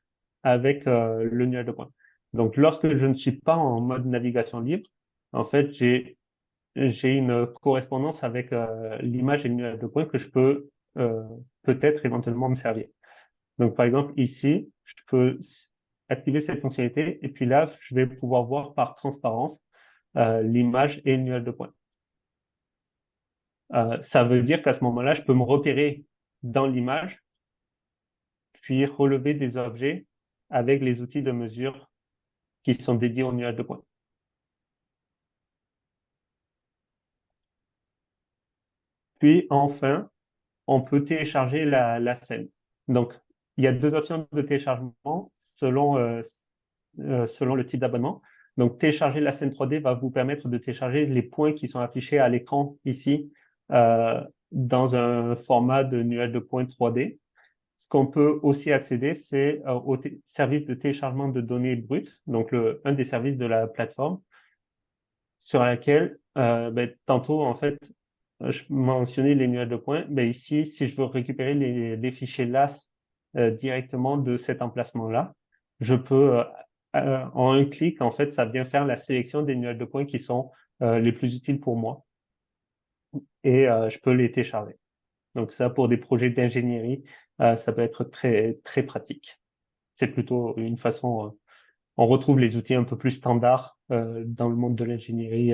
avec le nuage de points. Donc, lorsque je ne suis pas en mode navigation libre, en fait, j'ai une correspondance avec l'image et le nuage de points que je peux peut-être éventuellement me servir. Donc, par exemple, ici, je peux activer cette fonctionnalité et puis là, je vais pouvoir voir par transparence l'image et le nuage de points. Ça veut dire qu'à ce moment-là, je peux me repérer dans l'image, puis relever des objets avec les outils de mesure qui sont dédiés au nuage de points. Puis enfin, on peut télécharger la scène. Donc, il y a deux options de téléchargement selon le type d'abonnement. Donc, télécharger la scène 3D va vous permettre de télécharger les points qui sont affichés à l'écran ici dans un format de nuage de points 3D. Ce qu'on peut aussi accéder, c'est au service de téléchargement de données brutes, donc un des services de la plateforme, sur laquelle, tantôt, en fait, je mentionnais les nuages de points. Ben, ici, si je veux récupérer les fichiers LAS directement de cet emplacement-là, je peux, en un clic, en fait, ça vient faire la sélection des nuages de points qui sont les plus utiles pour moi et je peux les télécharger. Donc ça, pour des projets d'ingénierie, ça peut être très, très pratique. C'est plutôt une façon, on retrouve les outils un peu plus standards dans le monde de l'ingénierie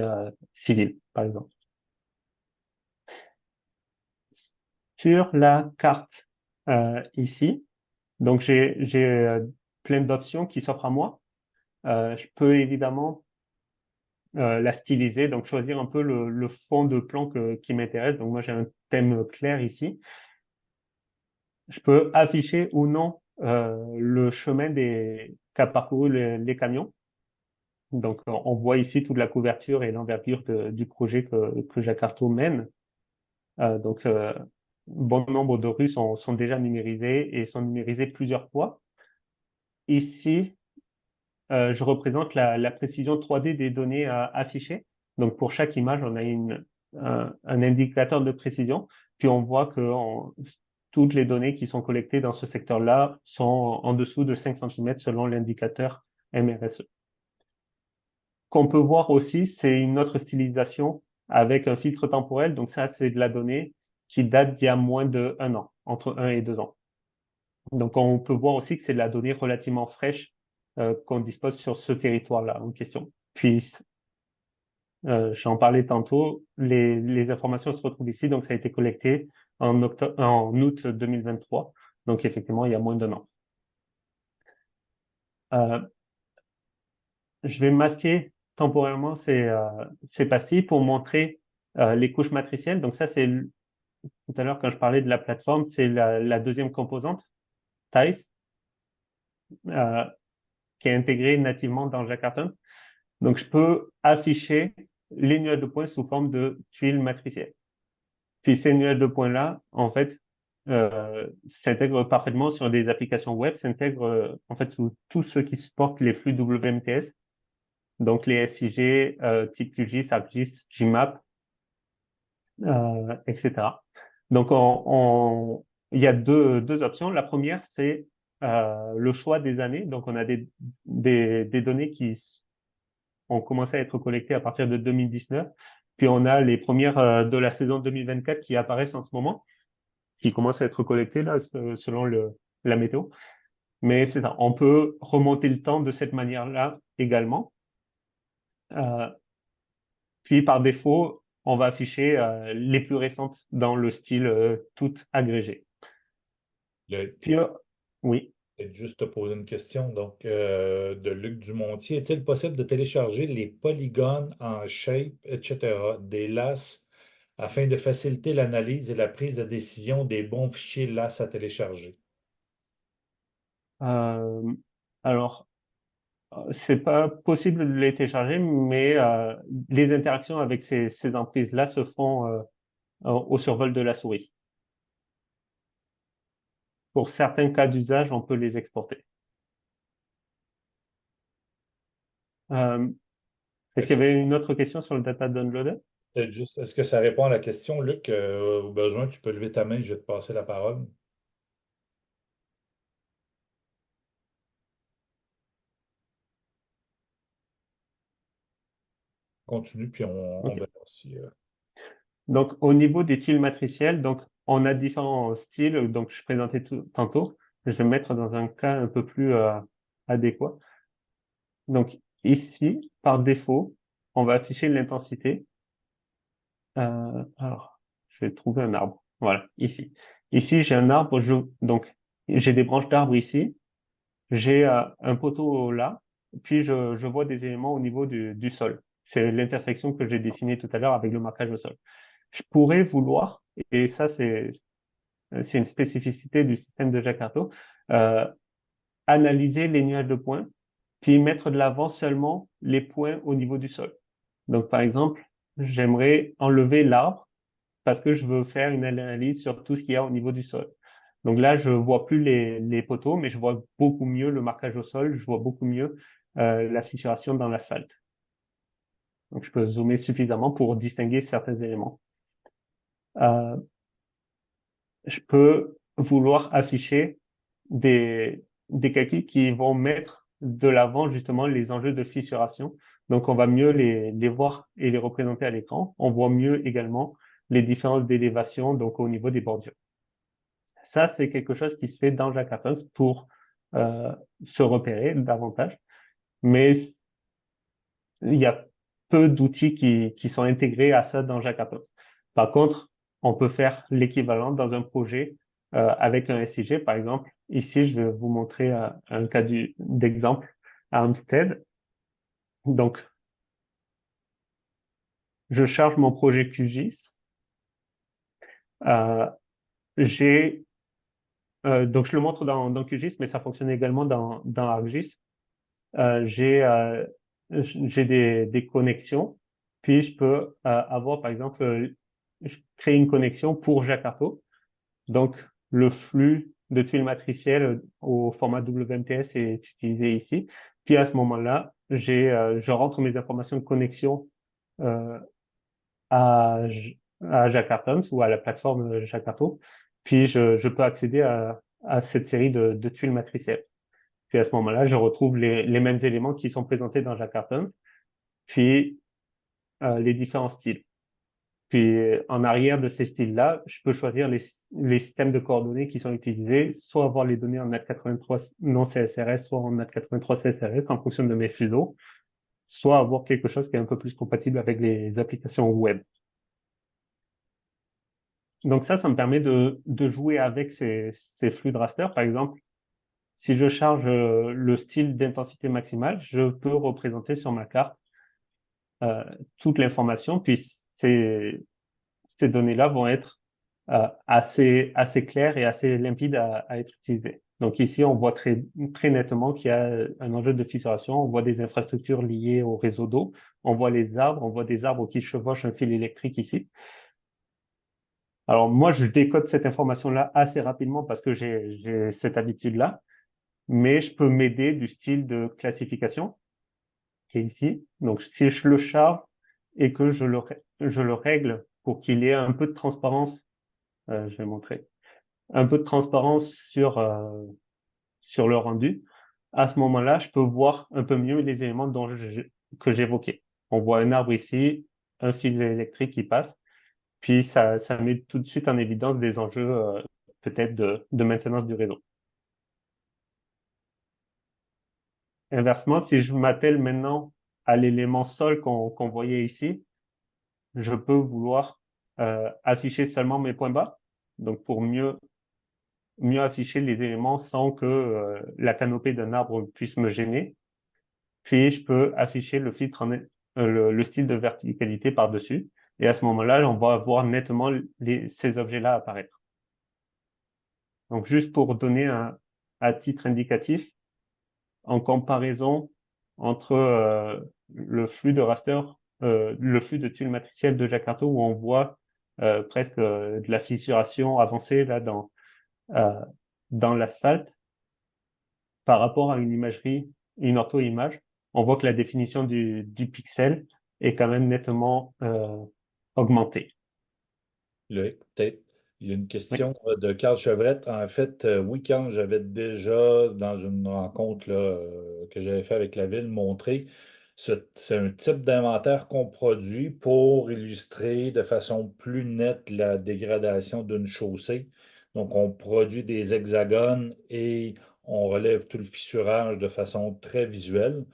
civile, par exemple. Sur la carte ici, donc j'ai plein d'options qui s'offrent à moi. Je peux évidemment la styliser, donc choisir un peu le fond de plan qui m'intéresse. Donc moi j'ai un thème clair ici. Je peux afficher ou non le chemin qu'a parcouru les camions. Donc on voit ici toute la couverture et l'envergure du projet que Jakarta mène. Donc bon nombre de rues sont déjà numérisées et sont numérisées plusieurs fois. Ici, je représente la précision 3D des données affichées. Donc, pour chaque image, on a un indicateur de précision. Puis, on voit que toutes les données qui sont collectées dans ce secteur-là sont en dessous de 5 cm selon l'indicateur MRSE. Qu'on peut voir aussi, c'est une autre stylisation avec un filtre temporel. Donc, ça, c'est de la donnée qui date d'il y a moins d'1 an, entre 1 et 2 ans. Donc, on peut voir aussi que c'est de la donnée relativement fraîche qu'on dispose sur ce territoire-là en question. Puis, j'en parlais tantôt, les informations se retrouvent ici, donc ça a été collecté en août 2023, donc effectivement, il y a moins d'1 an. Je vais masquer temporairement ces pastilles pour montrer les couches matricielles. Donc ça, c'est tout à l'heure quand je parlais de la plateforme, c'est la deuxième composante, TICE, qui est intégrée nativement dans Jakarta. Donc, je peux afficher les nuages de points sous forme de tuiles matricielles. Puis ces nuages de points-là, en fait, s'intègrent parfaitement sur des applications web, s'intègrent en fait sous tous ceux qui supportent les flux WMTS, donc les SIG, type QGIS, ArcGIS, GMAP, etc. Donc, il y a deux options. La première, c'est le choix des années. Donc, on a des données qui ont commencé à être collectées à partir de 2019. Puis, on a les premières de la saison 2024 qui apparaissent en ce moment, qui commencent à être collectées là, selon la météo. Mais c'est ça. On peut remonter le temps de cette manière-là également. Puis, par défaut, on va afficher les plus récentes dans le style toutes agrégées. Puis, oui. Peut-être juste te poser une question. Donc, de Luc Dumontier, est-il possible de télécharger les polygones en shape, etc., des LAS afin de faciliter l'analyse et la prise de décision des bons fichiers LAS à télécharger? Euh, alors, c'est pas possible de les télécharger, mais les interactions avec ces emprises-là se font au survol de la souris. Pour certains cas d'usage, on peut les exporter. Est-ce qu'il y avait une autre question sur le data downloader? Peut-être juste, est-ce que ça répond à la question, Luc? Au besoin, tu peux lever ta main, je vais te passer la parole. continue, puis on Ok. verra si. Donc, au niveau des tuiles matricielles, donc, on a différents styles, donc je présentais tantôt. Je vais me mettre dans un cas un peu plus adéquat. Donc, ici, par défaut, on va afficher l'intensité. Alors, je vais trouver un arbre. Voilà, ici. Ici, j'ai un arbre, donc j'ai des branches d'arbres ici. J'ai un poteau là, puis je vois des éléments au niveau du sol. C'est l'intersection que j'ai dessinée tout à l'heure avec le marquage au sol. Je pourrais vouloir, et ça c'est une spécificité du système de Jakarta, euh, analyser les nuages de points, puis mettre de l'avant seulement les points au niveau du sol. Donc par exemple, j'aimerais enlever l'arbre parce que je veux faire une analyse sur tout ce qu'il y a au niveau du sol. Donc là, je vois plus les poteaux, mais je vois beaucoup mieux le marquage au sol, je vois beaucoup mieux la fissuration dans l'asphalte. Donc je peux zoomer suffisamment pour distinguer certains éléments. Euh, je peux vouloir afficher des calculs qui vont mettre de l'avant justement les enjeux de fissuration. Donc on va mieux les voir et les représenter à l'écran. On voit mieux également les différences d'élévation donc au niveau des bordures. Ça, c'est quelque chose qui se fait dans Jakarta pour euh, se repérer davantage. Mais il y a peu d'outils qui sont intégrés à ça dans Jakarta. Par contre, on peut faire l'équivalent dans un projet avec un SIG, par exemple. Ici, je vais vous montrer un cas d'exemple à Amstead. Donc, je charge mon projet QGIS. Euh, j'ai donc je le montre dans QGIS, mais ça fonctionne également dans ArcGIS. euh, j'ai euh, j'ai des connexions, puis je peux avoir, par exemple, je crée une connexion pour Jakarta. Donc, le flux de tuiles matricielles au format WMTS est utilisé ici. Puis à ce moment-là, je rentre mes informations de connexion euh, à, à Jakarta ou à la plateforme Jakarta. Puis je peux accéder à cette série de tuiles matricielles. Puis à ce moment-là, je retrouve les mêmes éléments qui sont présentés dans Jackartons, puis les différents styles. Puis en arrière de ces styles-là, je peux choisir les systèmes de coordonnées qui sont utilisés, soit avoir les données en NAT83 non CSRS, soit en NAT83 CSRS en fonction de mes fuseaux, soit avoir quelque chose qui est un peu plus compatible avec les applications web. Donc ça me permet de jouer avec ces flux de raster. Par exemple, si je charge le style d'intensité maximale, je peux représenter sur ma carte euh, toute l'information, puis ces données-là vont être assez claires et assez limpides à être utilisées. Donc ici, on voit très nettement qu'il y a un enjeu de fissuration. On voit des infrastructures liées au réseau d'eau. On voit les arbres. On voit des arbres qui chevauchent un fil électrique ici. Alors moi, je décode cette information-là assez rapidement parce que j'ai cette habitude-là, mais je peux m'aider du style de classification qui est ici. Donc si je le charge et que je le règle pour qu'il y ait un peu de transparence, je vais montrer, un peu de transparence sur le rendu. À ce moment-là, je peux voir un peu mieux les éléments que j'évoquais. On voit un arbre ici, un fil électrique qui passe, puis ça met tout de suite en évidence des enjeux peut-être de maintenance du réseau. Inversement, si je m'attelle maintenant à l'élément sol qu'on voyait ici, je peux vouloir afficher seulement mes points bas, donc pour mieux afficher les éléments sans que la canopée d'un arbre puisse me gêner. Puis, je peux afficher le filtre le style de verticalité par-dessus. Et à ce moment-là, on va voir nettement ces objets-là apparaître. Donc, juste pour donner à titre indicatif, en comparaison entre le flux de raster, le flux de tuiles matricielles de Jakarta, où on voit presque de la fissuration avancée là euh, dans l'asphalte, par rapport à une imagerie, une ortho-image, on voit que la définition du pixel est quand même nettement augmentée. Là, peut-être, il y a une Oui. question de Carl Chevrette. En fait, oui, quand j'avais déjà, dans une rencontre là, que j'avais fait avec la ville, montré, C'est un type d'inventaire qu'on produit pour illustrer de façon plus nette la dégradation d'une chaussée. Donc, on produit des hexagones et on relève tout le fissurage de façon très visuelle.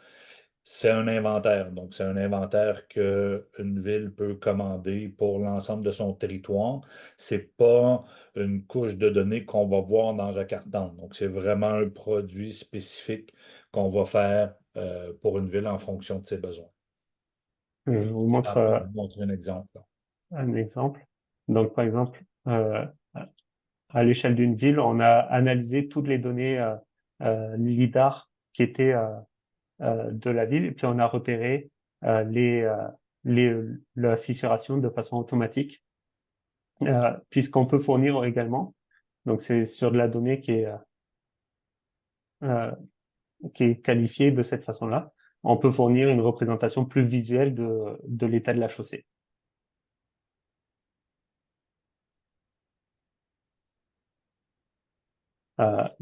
C'est un inventaire. Donc, c'est un inventaire qu'une ville peut commander pour l'ensemble de son territoire. C'est pas une couche de données qu'on va voir dans Jakarta. Donc, c'est vraiment un produit spécifique qu'on va faire pour une ville en fonction de ses besoins. Je vous Je suis montre en train de vous montrer un exemple, là. un exemple. Donc, par exemple, à l'échelle d'une ville, on a analysé toutes les données LIDAR qui étaient de la ville, et puis on a repéré euh, les, euh, la fissuration de façon automatique, puisqu'on peut fournir également, donc c'est sur de la donnée euh, qui est qualifiée de cette façon-là, on peut fournir une représentation plus visuelle de l'état de la chaussée.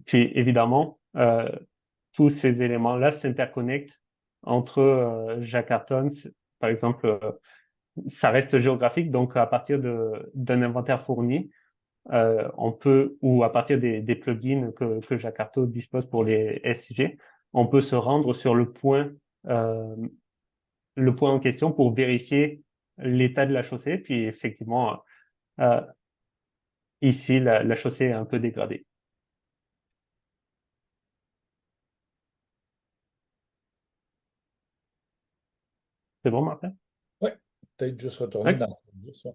Puis évidemment, tous ces éléments-là s'interconnectent entre Jackarton, par exemple, ça reste géographique, donc à partir d'un inventaire fourni, on peut, ou à partir des plugins que Jakarta dispose pour les SIG, on peut se rendre sur euh, le point en question pour vérifier l'état de la chaussée. Puis effectivement, euh, ici, la chaussée est un peu dégradée. C'est bon, Martin? Oui, peut-être juste retourner Ouais. dans juste, ouais.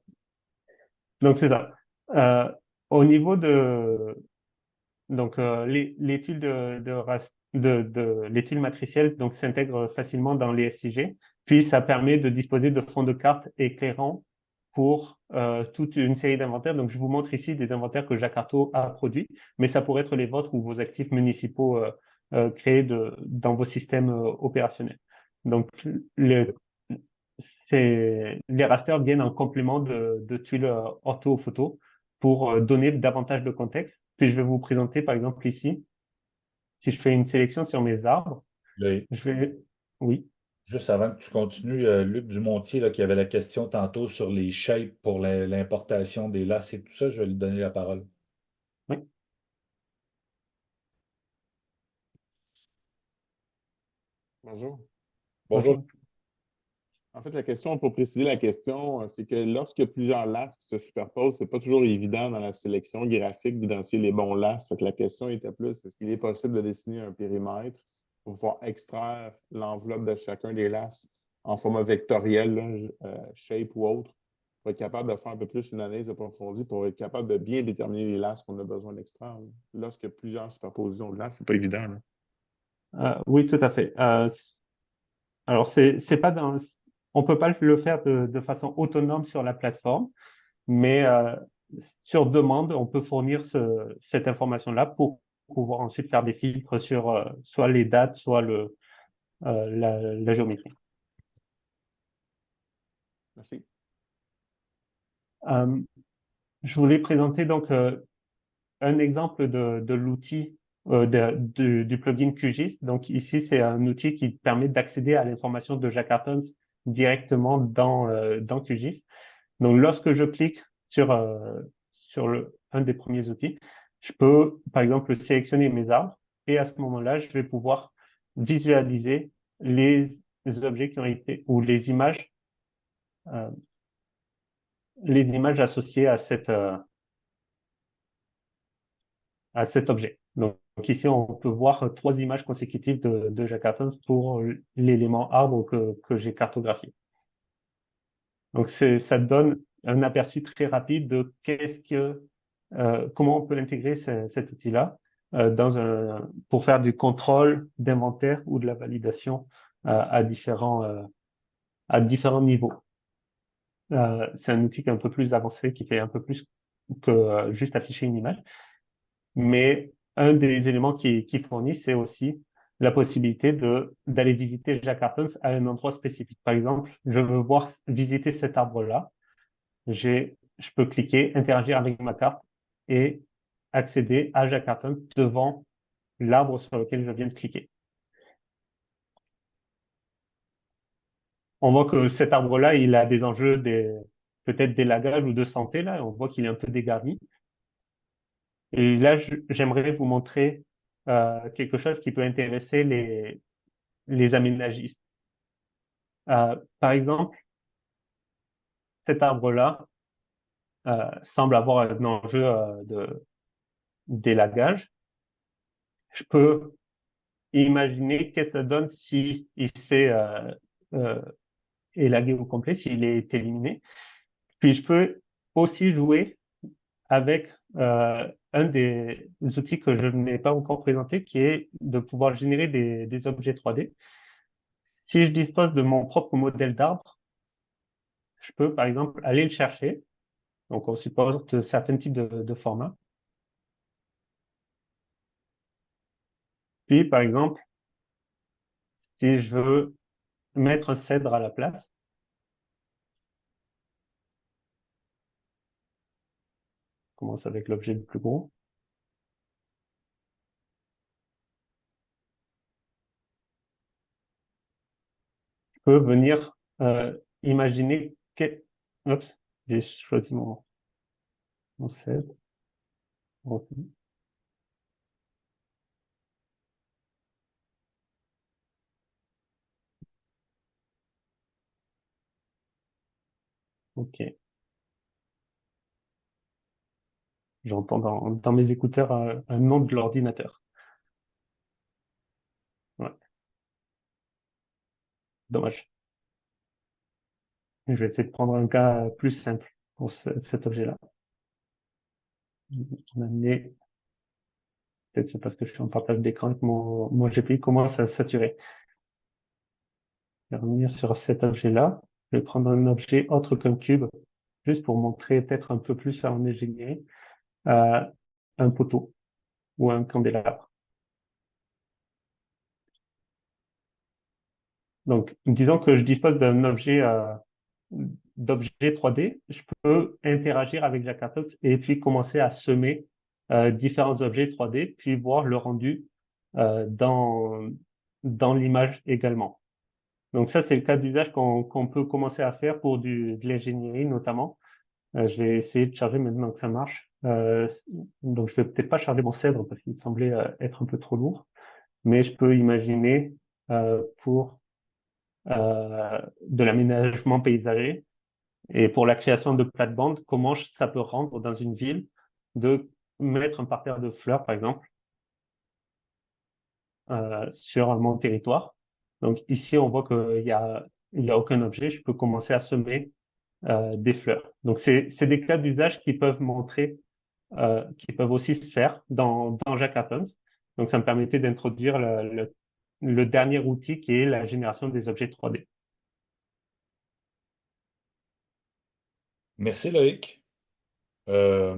Donc c'est ça. Euh, Au niveau de donc l'étude l'étude matricielle donc s'intègre facilement dans les SIG, puis ça permet de disposer de fonds de cartes éclairants pour toute une série d'inventaires. Donc je vous montre ici des inventaires que Jakarta a produits, mais ça pourrait être les vôtres ou vos actifs municipaux créés dans vos systèmes opérationnels. Donc le, les rasters viennent en complément de tuiles orthophoto pour donner davantage de contexte. Puis je vais vous présenter, par exemple, ici, si je fais une sélection sur mes arbres, Là, je vais... Oui, juste avant que tu continues, Luc Dumontier, là, qui avait la question tantôt sur les shapes pour l'importation des laces et tout ça, je vais lui donner la parole. oui, Bonjour. Bonjour. bonjour. En fait, la question, pour préciser la question, c'est que lorsque plusieurs lacs se superposent, c'est pas toujours évident dans la sélection graphique d'identifier les bons lacs. Fait que la question était plus, est-ce qu'il est possible de dessiner un périmètre pour pouvoir extraire l'enveloppe de chacun des lacs en format vectoriel, là, shape ou autre, pour être capable de faire un peu plus une analyse approfondie, pour être capable de bien déterminer les lacs qu'on a besoin d'extraire, là. Lorsque plusieurs superpositions de lacs, c'est pas évident, là. Oui, tout à fait. Alors, c'est pas dans... On peut pas le faire de façon autonome sur la plateforme, mais sur demande, on peut fournir cette information-là pour pouvoir ensuite faire des filtres sur soit les dates, soit la géométrie. Merci. Euh, je voulais présenter donc un exemple de l'outil du plugin QGIS. Donc ici, c'est un outil qui permet d'accéder à l'information de Jackartons directement dans QGIS. Donc lorsque je clique sur un des premiers outils, je peux, par exemple, sélectionner mes arbres et à ce moment-là, je vais pouvoir visualiser les objets qui ont été, ou euh, les images associées à cet objet. Donc ici, on peut voir trois images consécutives de Jackarton pour l'élément arbre que j'ai cartographié. Donc ça donne un aperçu très rapide de comment on peut intégrer cet outil-là pour faire du contrôle d'inventaire ou de la validation à différents niveaux. C'est un outil qui est un peu plus avancé, qui fait un peu plus que juste afficher une image. Mais un des éléments qui fournit, c'est aussi la possibilité d'aller visiter Jackartons à un endroit spécifique. Par exemple, je veux visiter cet arbre-là. Je peux cliquer, interagir avec ma carte et accéder à Jackarton devant l'arbre sur lequel je viens de cliquer. on voit que cet arbre-là, il a des enjeux peut-être d'élagage ou de santé, là. On voit qu'il est un peu dégarni. Et là, j'aimerais vous montrer quelque chose qui peut intéresser les aménagistes. Par exemple, cet arbre-là semble avoir un enjeu d'élagage. Je peux imaginer qu'est-ce que ça donne si il se fait euh, élaguer au complet, s'il est éliminé. Puis je peux aussi jouer avec un des outils que je n'ai pas encore présenté, qui est de pouvoir générer des objets 3D. Si je dispose de mon propre modèle d'arbre, je peux par exemple aller le chercher. Donc on supporte certains types de formats. Puis par exemple, si je veux mettre un cèdre à la place, je commence avec l'objet le plus gros. Je peux venir imaginer que... Oups, j'ai choisi mon cèdre. Ok. J'entends dans mes écouteurs un nom de l'ordinateur. Ouais, dommage. Je vais essayer de prendre un cas plus simple pour cet objet-là. On a amené, peut-être c'est parce que je suis en partage d'écran que mon GPI commence à saturer. Je vais revenir sur cet objet-là. Je vais prendre un objet autre qu'un cube, juste pour montrer peut-être un peu plus en ingénierie, un poteau ou un candélabre. Donc, disons que je dispose d'un objet d'objets 3D, je peux interagir avec Jakarta et puis commencer à semer différents objets 3D, puis voir le rendu dans l'image également. Donc ça, c'est le cas d'usage qu'on peut commencer à faire pour de l'ingénierie notamment. Je vais essayer de charger maintenant que ça marche. Donc je vais peut-être pas charger mon cèdre parce qu'il semblait être un peu trop lourd, mais je peux imaginer pour de l'aménagement paysager et pour la création de plates-bandes, comment ça peut rendre dans une ville de mettre un parterre de fleurs, par exemple, sur mon territoire. Donc ici, on voit qu'il y a aucun objet. Je peux commencer à semer des fleurs. Donc c'est des cas d'usage qui peuvent montrer, qui peuvent aussi se faire dans Jackathons. Donc ça me permettait d'introduire le dernier outil qui est la génération des objets 3D. Merci Loïc. Euh,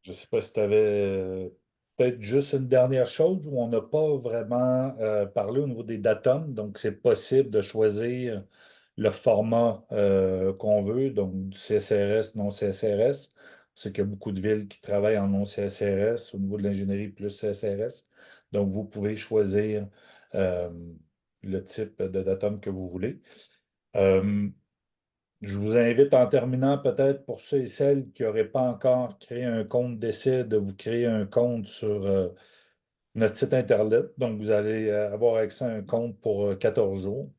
je ne sais pas si tu avais peut-être juste une dernière chose où on n'a pas vraiment parlé au niveau des datums. Donc, c'est possible de choisir le format qu'on veut, donc du CSRS, non CSRS. C'est qu'il y a beaucoup de villes qui travaillent en non CSRS au niveau de l'ingénierie plus CSRS. Donc, vous pouvez choisir euh, le type de datum que vous voulez. Euh, je vous invite en terminant peut-être pour ceux et celles qui n'auraient pas encore créé un compte d'essai, de vous créer un compte sur notre site Internet. Donc, vous allez avoir accès à un compte pour 14 jours.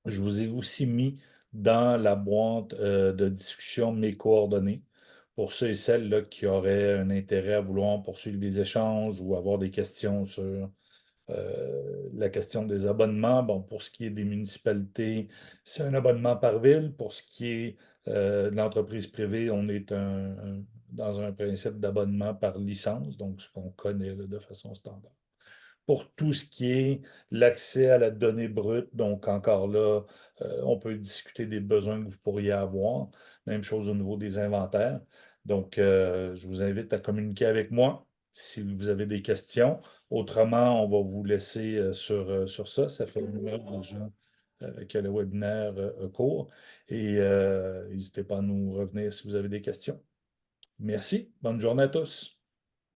Je vous ai aussi mis dans la boîte de discussion mes coordonnées pour ceux et celles là, qui auraient un intérêt à vouloir poursuivre les échanges ou avoir des questions sur la question des abonnements. Bon, pour ce qui est des municipalités, c'est un abonnement par ville. Pour ce qui est de l'entreprise privée, on est dans un principe d'abonnement par licence, donc ce qu'on connaît là, de façon standard. Pour tout ce qui est l'accès à la donnée brute, donc encore là, on peut discuter des besoins que vous pourriez avoir. Même chose au niveau des inventaires. Donc, je vous invite à communiquer avec moi si vous avez des questions. Autrement, on va vous laisser sur ça. Ça fait une heure déjà que le webinaire court. Et n'hésitez pas à nous revenir si vous avez des questions. Merci. Bonne journée à tous.